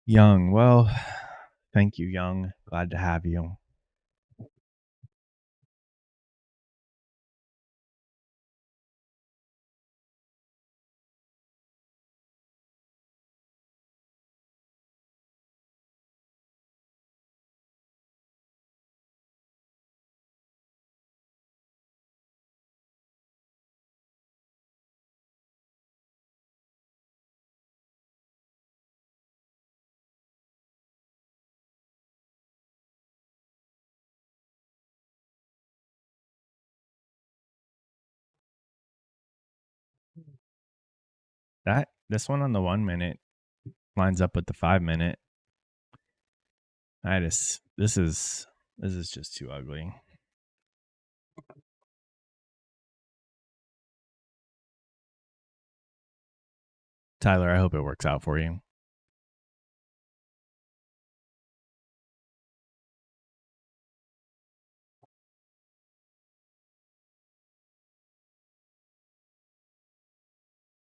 Young, well, thank you, Young. Glad to have you. This one on the 1 minute lines up with the 5 minute. This is just too ugly. Tyler, I hope it works out for you.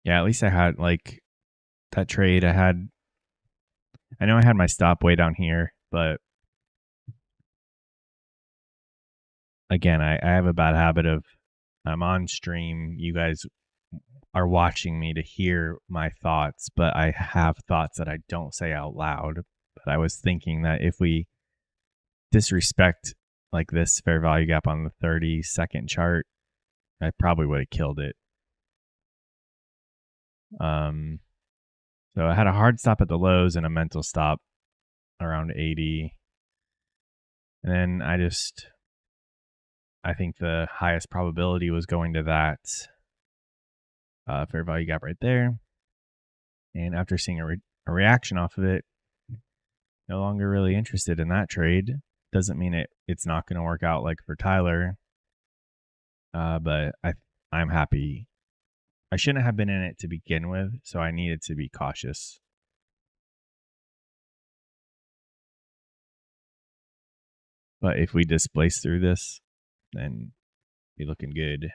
Yeah, at least I had like that trade. I know I had my stop way down here, but again, I have a bad habit of I'm on stream. You guys are watching me to hear my thoughts, but I have thoughts that I don't say out loud. But I was thinking that if we disrespect like this fair value gap on the 30-second chart, I probably would have killed it. So I had a hard stop at the lows and a mental stop around 80. And then I think the highest probability was going to that fair value gap right there. And after seeing a reaction off of it, no longer really interested in that trade. Doesn't mean it's not going to work out like for Tyler. But I'm happy. I shouldn't have been in it to begin with, so I needed to be cautious. But if we displace through this, then be looking good.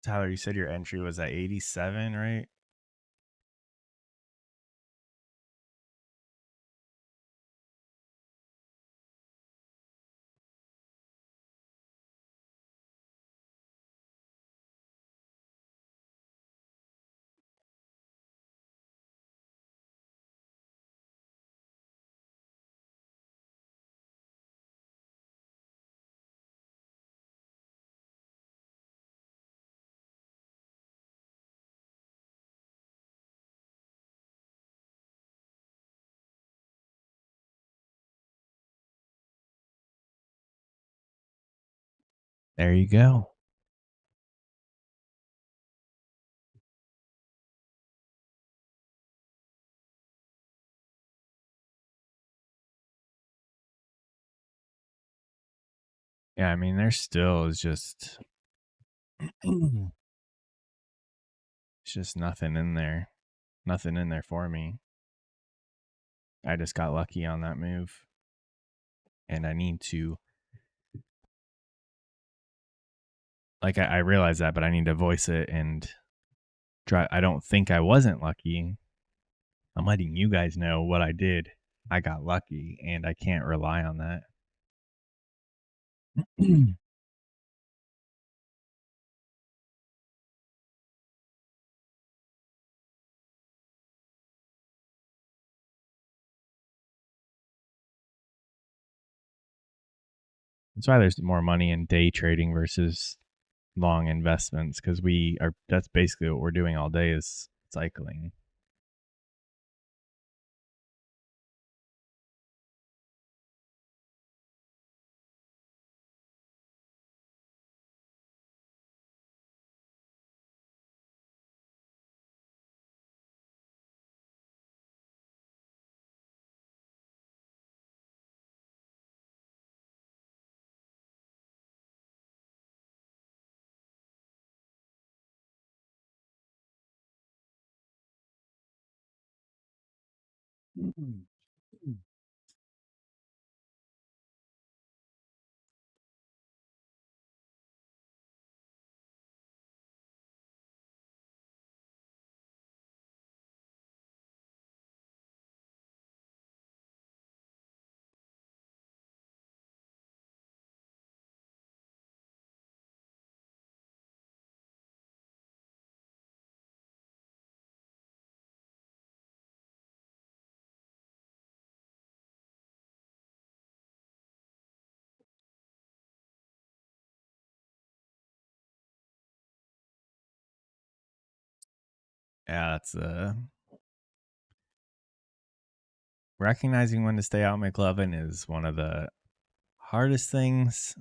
Tyler, you said your entry was at 87, right? There you go. Yeah, I mean, there still is just it's just nothing in there. Nothing in there for me. I just got lucky on that move. And I need to I realize that, but I need to voice it and try. I don't think I wasn't lucky. I'm letting you guys know what I did. I got lucky and I can't rely on that. That's why there's more money in day trading versus long investments, because that's basically what we're doing all day is cycling. Yeah, that's recognizing when to stay out, McLovin, is one of the hardest things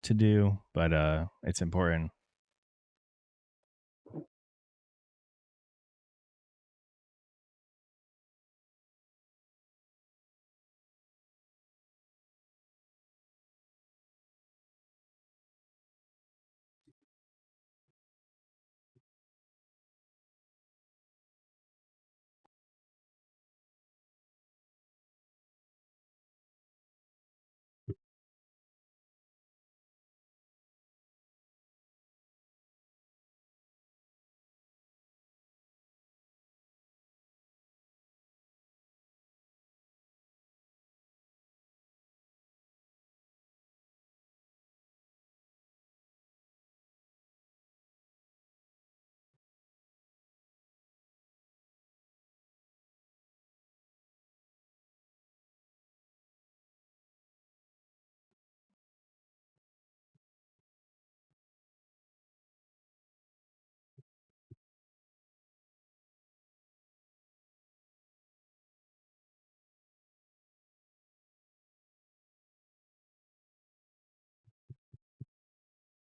to do, but it's important.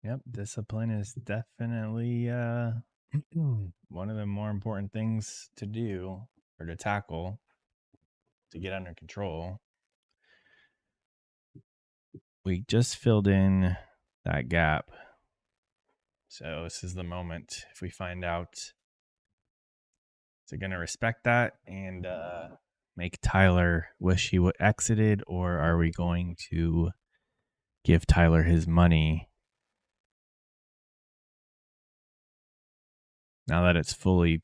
Yep, discipline is definitely one of the more important things to do or to tackle to get under control. We just filled in that gap. So this is the moment. If we find out, is it going to respect that and make Tyler wish he would exited, or are we going to give Tyler his money now that it's fully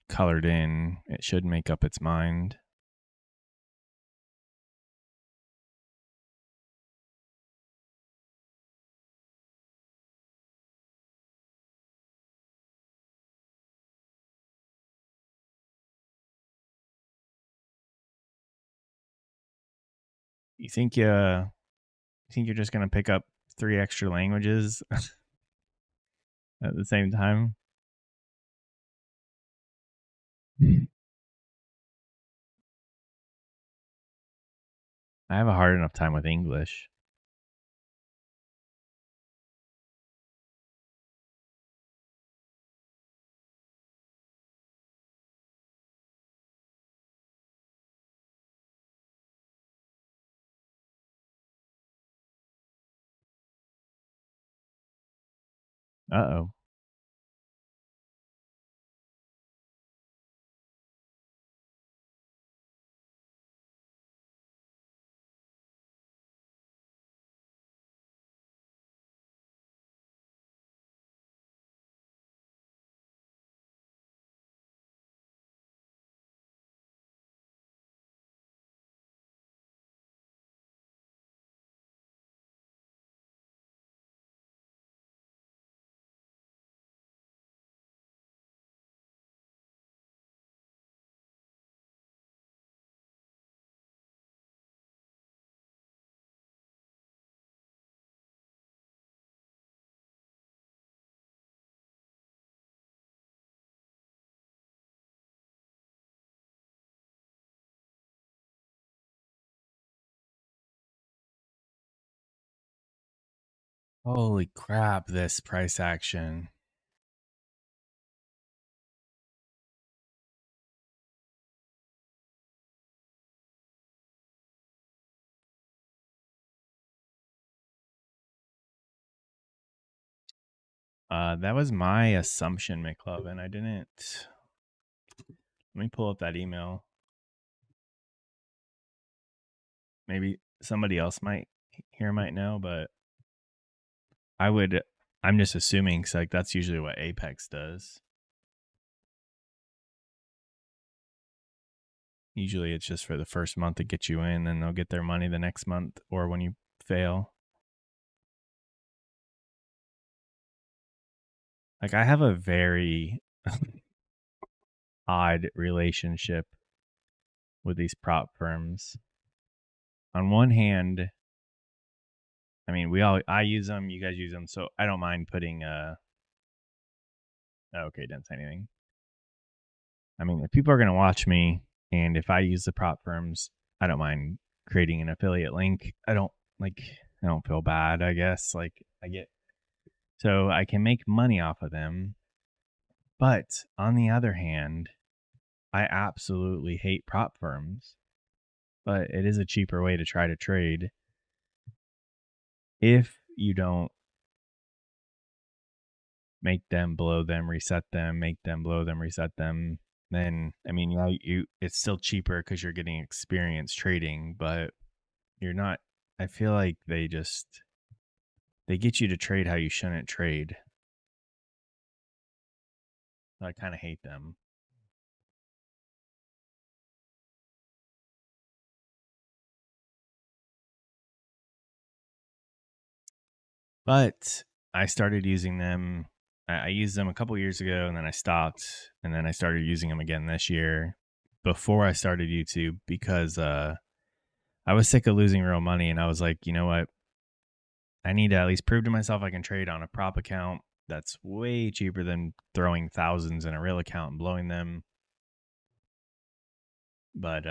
colored in? It should make up its mind. You think you're just gonna pick up 3 extra languages at the same time? I have a hard enough time with English. Uh-oh. Holy crap, this price action. That was my assumption, McLovin. I didn't. Let me pull up that email. Maybe somebody else might know, but I'm just assuming, because like that's usually what Apex does. Usually it's just for the first month to get you in, and they'll get their money the next month or when you fail. Like I have a very odd relationship with these prop firms. On one hand, I mean, I use them, you guys use them, so I don't mind putting okay, didn't say anything. I mean, if people are going to watch me and if I use the prop firms, I don't mind creating an affiliate link. I don't feel bad, I guess. Like so I can make money off of them. But on the other hand, I absolutely hate prop firms. But it is a cheaper way to try to trade if you don't make them, blow them, reset them, make them, blow them, reset them. Then I mean, it's still cheaper because you're getting experience trading, but you're not. I feel like they get you to trade how you shouldn't trade. I kind of hate them. But I started using them. I used them a couple years ago, and then I stopped, and then I started using them again this year. Before I started YouTube, because I was sick of losing real money, and I was like, you know what? I need to at least prove to myself I can trade on a prop account that's way cheaper than throwing thousands in a real account and blowing them. But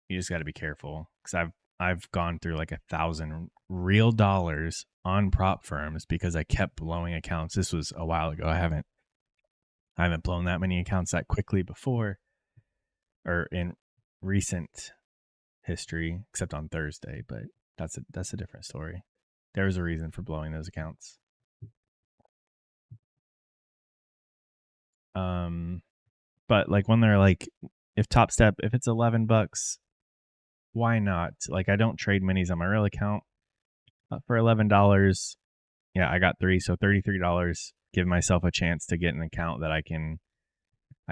you just got to be careful, because I've gone through like 1,000 real dollars on prop firms because I kept blowing accounts. This was a while ago. I haven't blown that many accounts that quickly before, or in recent history, except on Thursday. But that's a different story. There was a reason for blowing those accounts. But like when they're like, if TopStep, if it's $11, why not? Like I don't trade minis on my real account for $11. Yeah, I got 3, so $33. Give myself a chance to get an account that I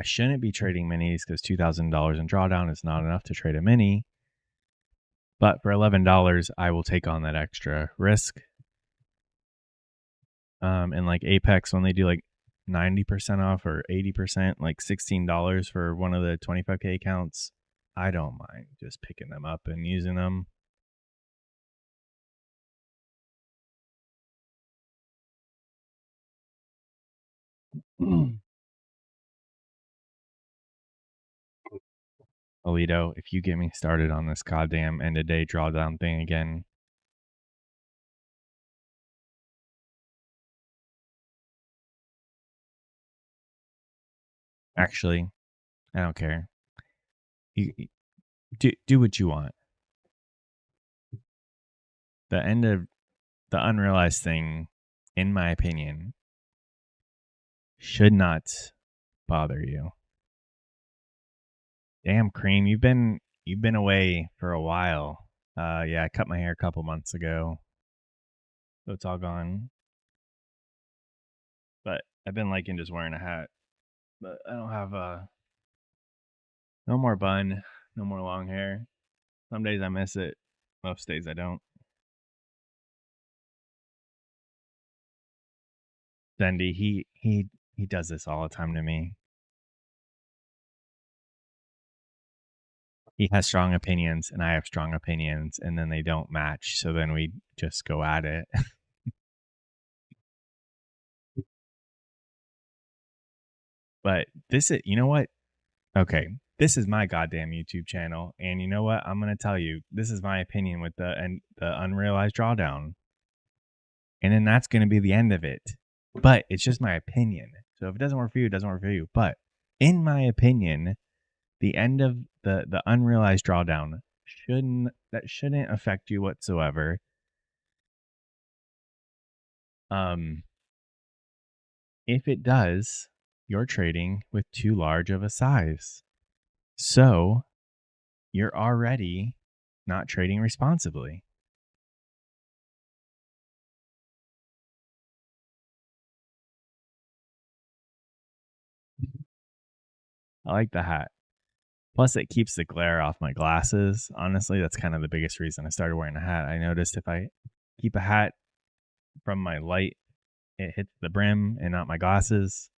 shouldn't be trading minis because $2,000 in drawdown is not enough to trade a mini. But for $11, I will take on that extra risk. And like Apex, when they do like 90% off or 80%, like $16 for one of the 25K accounts, I don't mind just picking them up and using them. Alito, if you get me started on this goddamn end of day drawdown thing again. Actually, I don't care. You do what you want. The end of the unrealized thing, in my opinion, should not bother you. Damn, Cream, you've been away for a while. Yeah, I cut my hair a couple months ago, so it's all gone. But I've been liking just wearing a hat. But I don't have no more bun, no more long hair. Some days I miss it. Most days I don't. Dendy, he does this all the time to me. He has strong opinions and I have strong opinions, and then they don't match. So then we just go at it. But this is, you know what? Okay, this is my goddamn YouTube channel, and you know what? I'm gonna tell you, this is my opinion with the unrealized drawdown, and then that's gonna be the end of it. But it's just my opinion. So if it doesn't work for you, it doesn't work for you. But in my opinion, the end of the unrealized drawdown shouldn't affect you whatsoever. If it does, you're trading with too large of a size. So you're already not trading responsibly. I like the hat. Plus, it keeps the glare off my glasses. Honestly, that's kind of the biggest reason I started wearing a hat. I noticed if I keep a hat from my light, it hits the brim and not my glasses.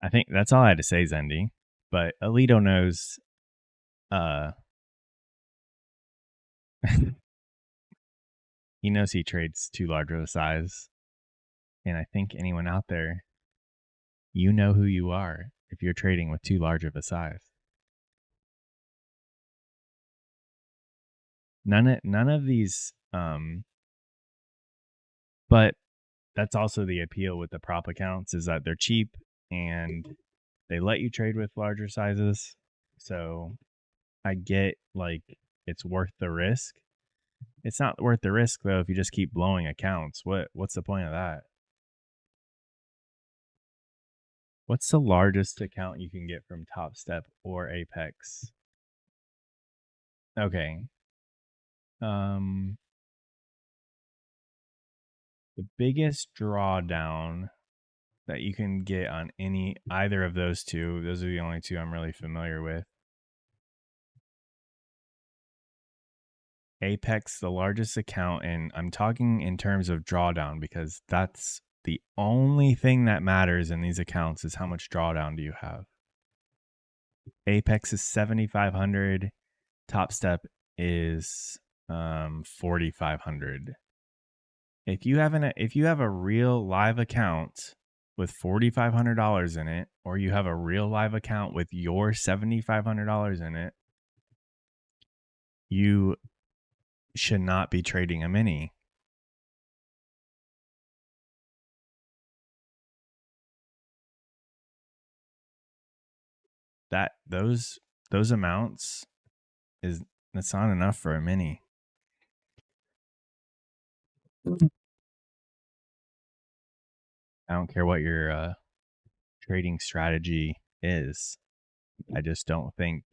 I think that's all I had to say, Zendy. But Alito knows he knows he trades too large of a size. And I think anyone out there, you know who you are if you're trading with too large of a size. None of these but that's also the appeal with the prop accounts, is that they're cheap and they let you trade with larger sizes. So I get like it's worth the risk. It's not worth the risk though if you just keep blowing accounts. What's the point of that? What's the largest account you can get from TopStep or Apex? Okay. The biggest drawdown that you can get on either of those two, those are the only two I'm really familiar with. Apex, the largest account, and I'm talking in terms of drawdown because that's the only thing that matters in these accounts is how much drawdown do you have. Apex is 7,500. TopStep is 4,500. If you have a real live account with $4,500 in it, or you have a real live account with your $7,500 in it, you should not be trading a mini. Those amounts that's not enough for a mini. I don't care what your trading strategy is. I just don't think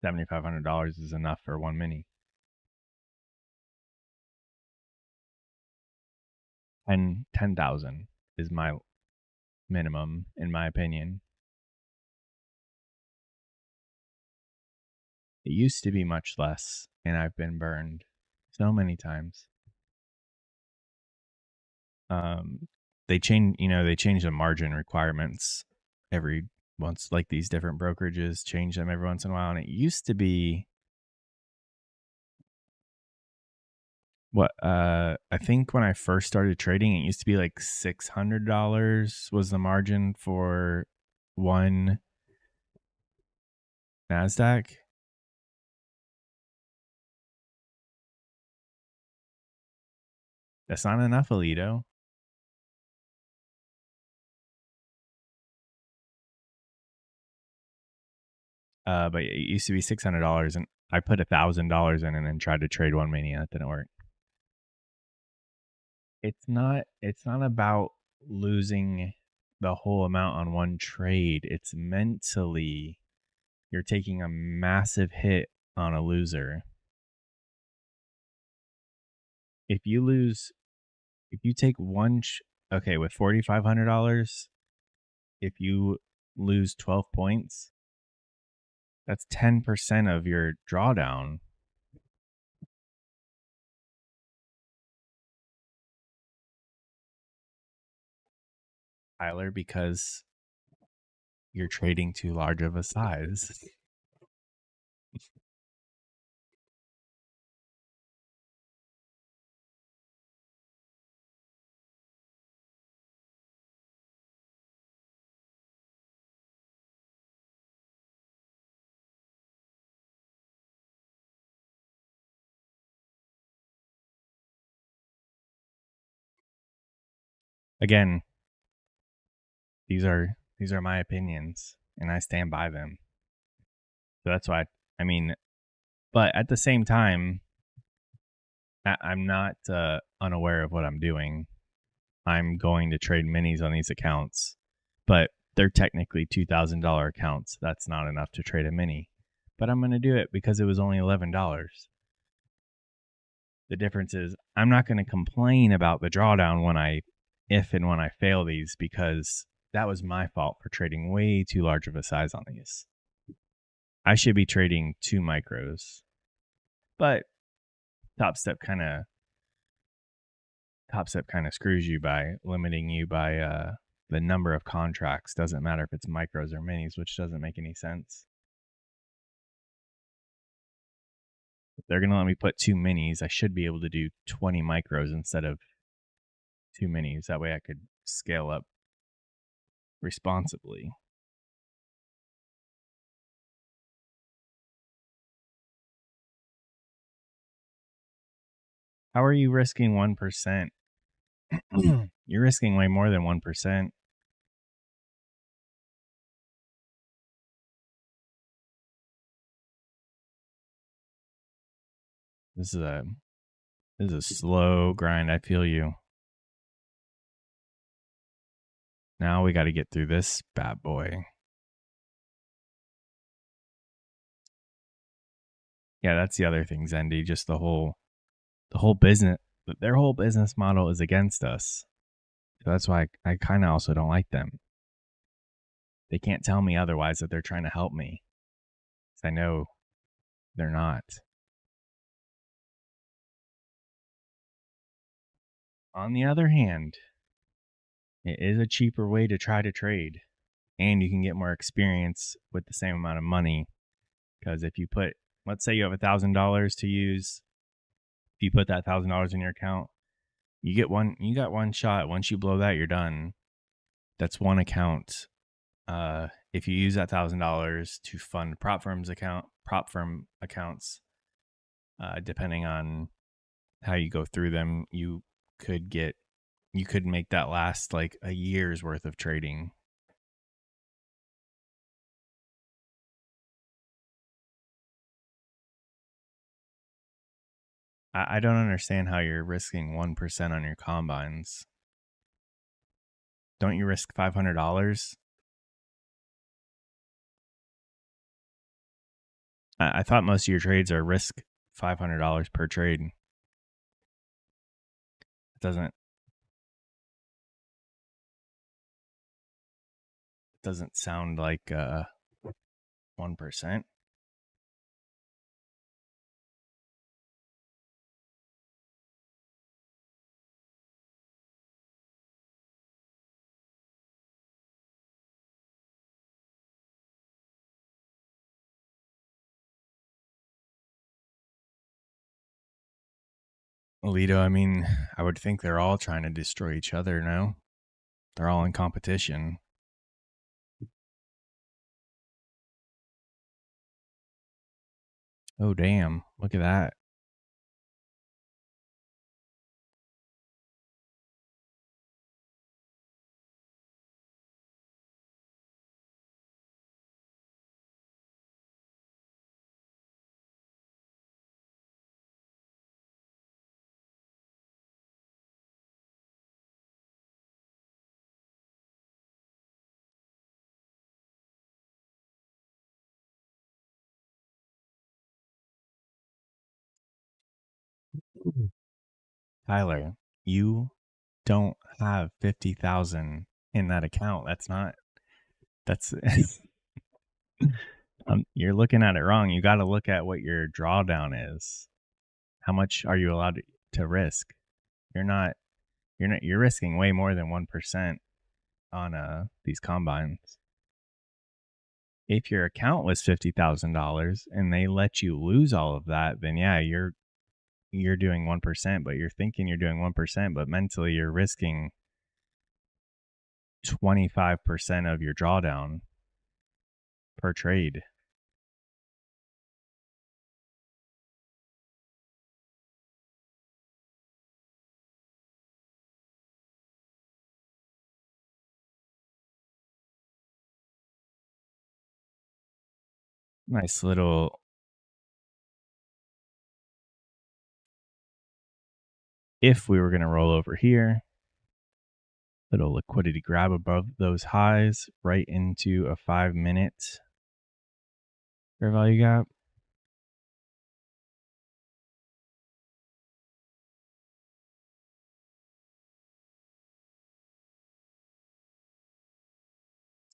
$7,500 is enough for one mini. And 10,000 is my minimum, in my opinion. It used to be much less, and I've been burned so many times. They change the margin requirements every once, like these different brokerages change them every once in a while. And it used to be I think when I first started trading, it used to be like $600 was the margin for one Nasdaq. That's not enough, Alito. But it used to be $600, and I put $1,000 in and then tried to trade one mini. That didn't work. It's not about losing the whole amount on one trade. It's mentally you're taking a massive hit on a loser. If you take okay, with $4,500, if you lose 12 points, that's 10% of your drawdown. Tyler, because you're trading too large of a size. Again, these are my opinions, and I stand by them. So that's why but at the same time, I'm not unaware of what I'm doing. I'm going to trade minis on these accounts, but they're technically $2,000 accounts. That's not enough to trade a mini, but I'm going to do it because it was only $11. The difference is I'm not going to complain about the drawdown if and when I fail these, because that was my fault for trading way too large of a size on these. I should be trading 2 micros, but TopStep kind of screws you by limiting you by the number of contracts. Doesn't matter if it's micros or minis, which doesn't make any sense. If they're going to let me put 2 minis, I should be able to do 20 micros instead of 2 minis. That way I could scale up responsibly. How are you risking 1%? You're risking way more than 1%. This is a slow grind. I feel you. Now we got to get through this bad boy. Yeah, that's the other thing, Zendy. Just the whole business, their whole business model is against us. So that's why I kind of also don't like them. They can't tell me otherwise that they're trying to help me. I know they're not. On the other hand, it is a cheaper way to try to trade, and you can get more experience with the same amount of money. Because if you put, let's say you have $1,000 to use, if you put that $1,000 in your account, You got one shot. Once you blow that, you're done. That's one account. If you use that $1,000 to fund prop firm accounts, depending on how you go through them, could get you could make that last like a year's worth of trading. I don't understand how you're risking 1% on your combines. Don't you risk $500? I thought most of your trades are risk $500 per trade. It doesn't sound like 1%. Alito, I mean, I would think they're all trying to destroy each other now. They're all in competition. Oh, damn. Look at that. Tyler, you don't have 50,000 in that account. That's you're looking at it wrong. You got to look at what your drawdown is. How much are you allowed to risk? You're risking way more than 1% on these combines. If your account was $50,000 and they let you lose all of that, then yeah, you're doing 1%, but you're thinking you're doing 1%, but mentally you're risking 25% of your drawdown per trade. Nice little. If we were going to roll over here, little liquidity grab above those highs right into a 5-minute fair value gap.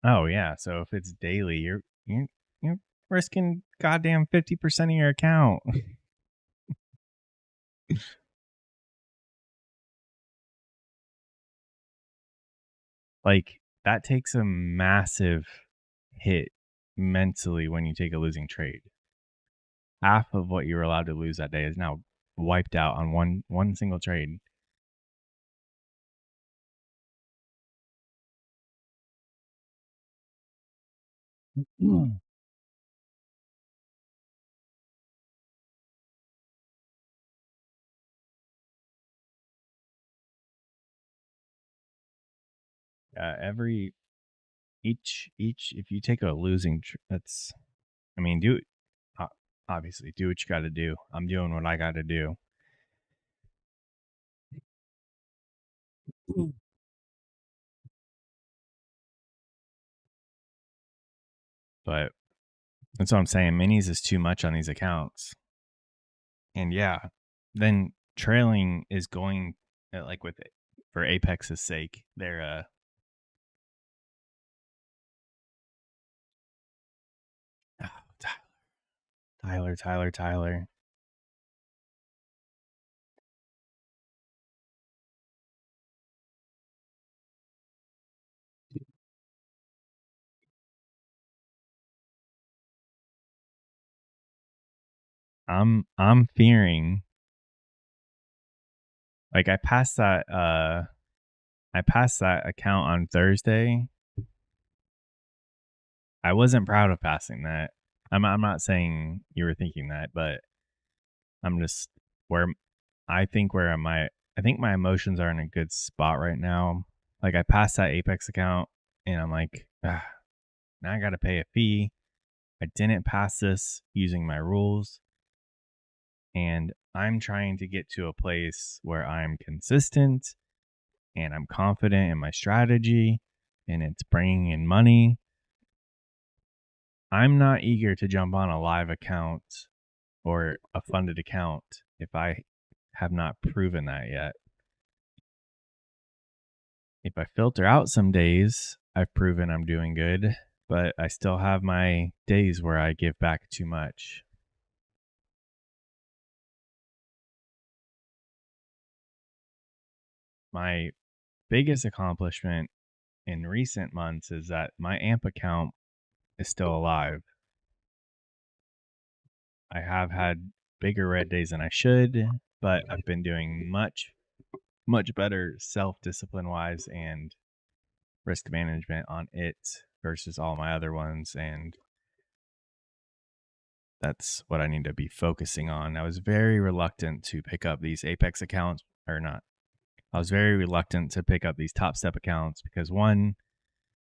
Oh yeah, so if it's daily, you're risking goddamn 50% of your account. Like that takes a massive hit mentally when you take a losing trade. Half of what you were allowed to lose that day is now wiped out on one single trade. Every each if you take a losing that's I mean do obviously do what you got to do. I'm doing what I got to do. But that's what I'm saying. Minis is too much on these accounts. And yeah, then trailing is going like with it for Apex's sake. They're Tyler. I'm fearing Like I passed that account on Thursday. I wasn't proud of passing that. I'm not saying you were thinking that, but I'm just where I think my emotions are in a good spot right now. Like I passed that Apex account and I'm like, now I got to pay a fee. I didn't pass this using my rules, and I'm trying to get to a place where I'm consistent and I'm confident in my strategy and it's bringing in money. I'm not eager to jump on a live account or a funded account if I have not proven that yet. If I filter out some days, I've proven I'm doing good, but I still have my days where I give back too much. My biggest accomplishment in recent months is that my AMP account is still alive. I have had bigger red days than I should, but I've been doing much better self discipline wise and risk management on it versus all my other ones. And that's what I need to be focusing on. I was very reluctant to pick up these Apex accounts or not. I was very reluctant to pick up these TopStep accounts because one,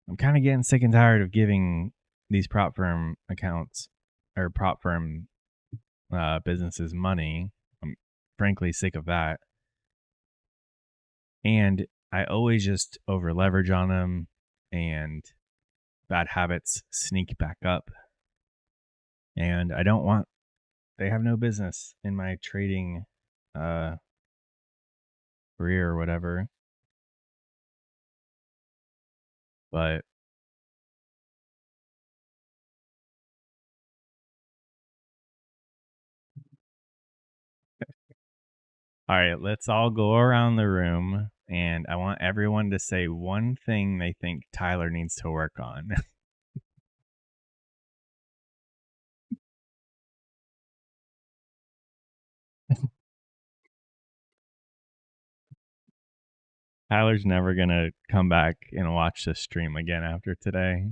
I'm kind of getting sick and tired of giving these prop firm accounts or prop firm businesses money. I'm frankly sick of that. And I always just over leverage on them and bad habits sneak back up. And I don't want, they have no business in my trading career or whatever. But all right, let's all go around the room and I want everyone to say one thing they think Tyler needs to work on. Tyler's never going to come back and watch this stream again after today.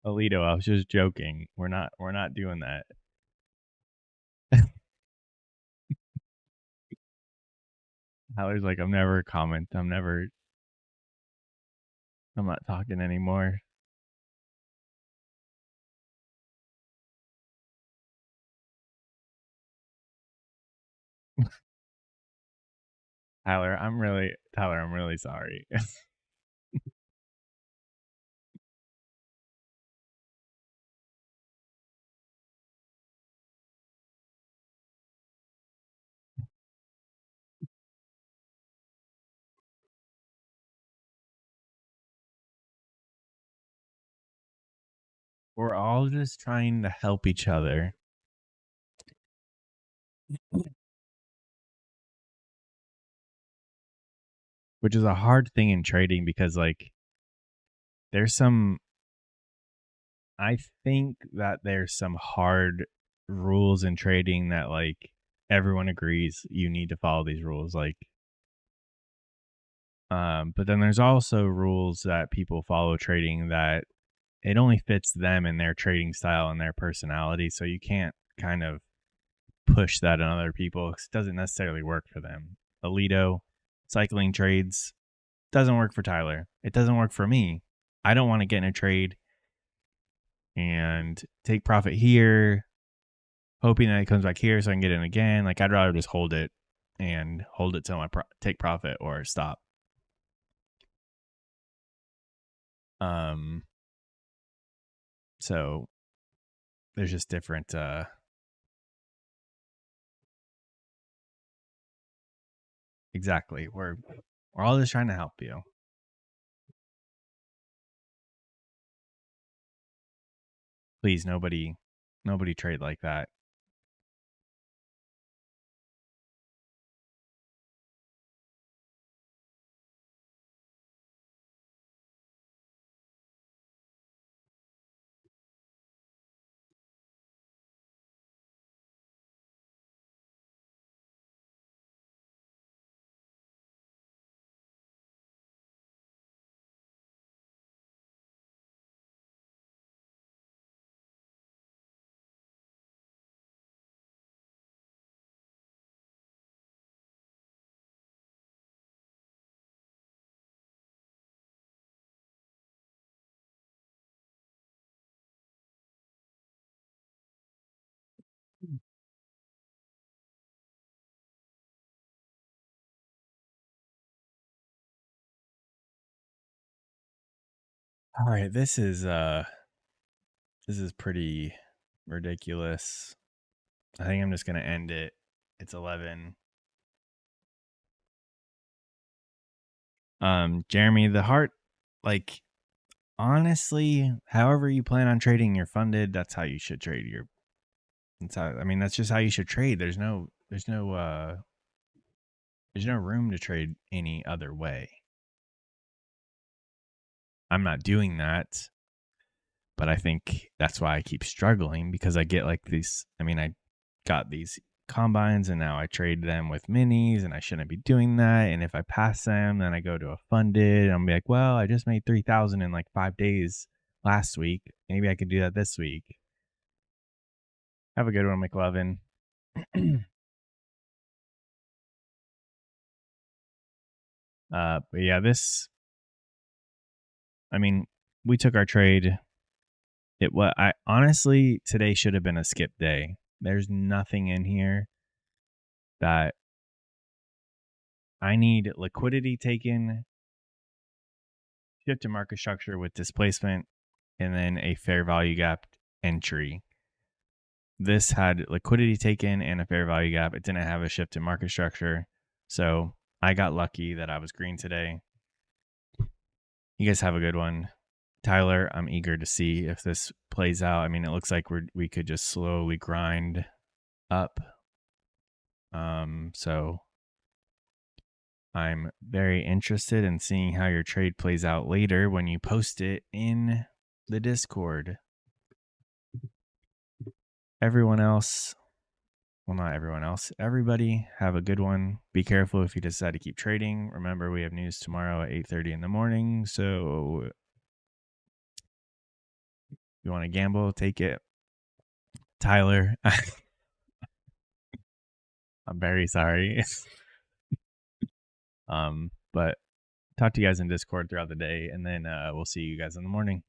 Alito, I was just joking. We're not doing that. Tyler's like, I'm never I'm not talking anymore. Tyler, I'm really sorry. We're all just trying to help each other. Which is a hard thing in trading because like there's some I think that there's some hard rules in trading that like everyone agrees you need to follow these rules like but then there's also rules that people follow trading that it only fits them and their trading style and their personality, so you can't kind of push that on other people. It doesn't necessarily work for them. Alito, cycling trades doesn't work for Tyler. It doesn't work for me. I don't want to get in a trade and take profit here, hoping that it comes back here so I can get in again. Like I'd rather just hold it and hold it till I take profit or stop. So there's just different. Exactly. We're all just trying to help you. Please, nobody Nobody trade like that. All right, this is pretty ridiculous. I think I'm just gonna end it. It's 11. Jeremy, the heart, like, honestly, however you plan on trading your funded, that's how you should trade your. That's how. I mean, that's just how you should trade. There's no room to trade any other way. I'm not doing that, but I think that's why I keep struggling, because I get like these. I mean, I got these combines and now I trade them with minis, and I shouldn't be doing that. And if I pass them, then I go to a funded and I'm be like, well, I just made 3,000 in like 5 days last week. Maybe I could do that this week. Have a good one, McLovin. But yeah, I mean, we took our trade. I honestly, today should have been a skip day. There's nothing in here that I need liquidity taken, shift to market structure with displacement, and then a fair value gap entry. This had liquidity taken and a fair value gap. It didn't have a shift in market structure. So I got lucky that I was green today. You guys have a good one. Tyler, I'm eager to see if this plays out. I mean, it looks like we could just slowly grind up. So I'm very interested in seeing how your trade plays out later when you post it in the Discord. Everyone else, well, not everyone else, everybody have a good one. Be careful if you decide to keep trading. Remember, we have news tomorrow at 8:30 in the morning. So if you want to gamble, take it. Tyler, I'm very sorry. But talk to you guys in Discord throughout the day, and then we'll see you guys in the morning.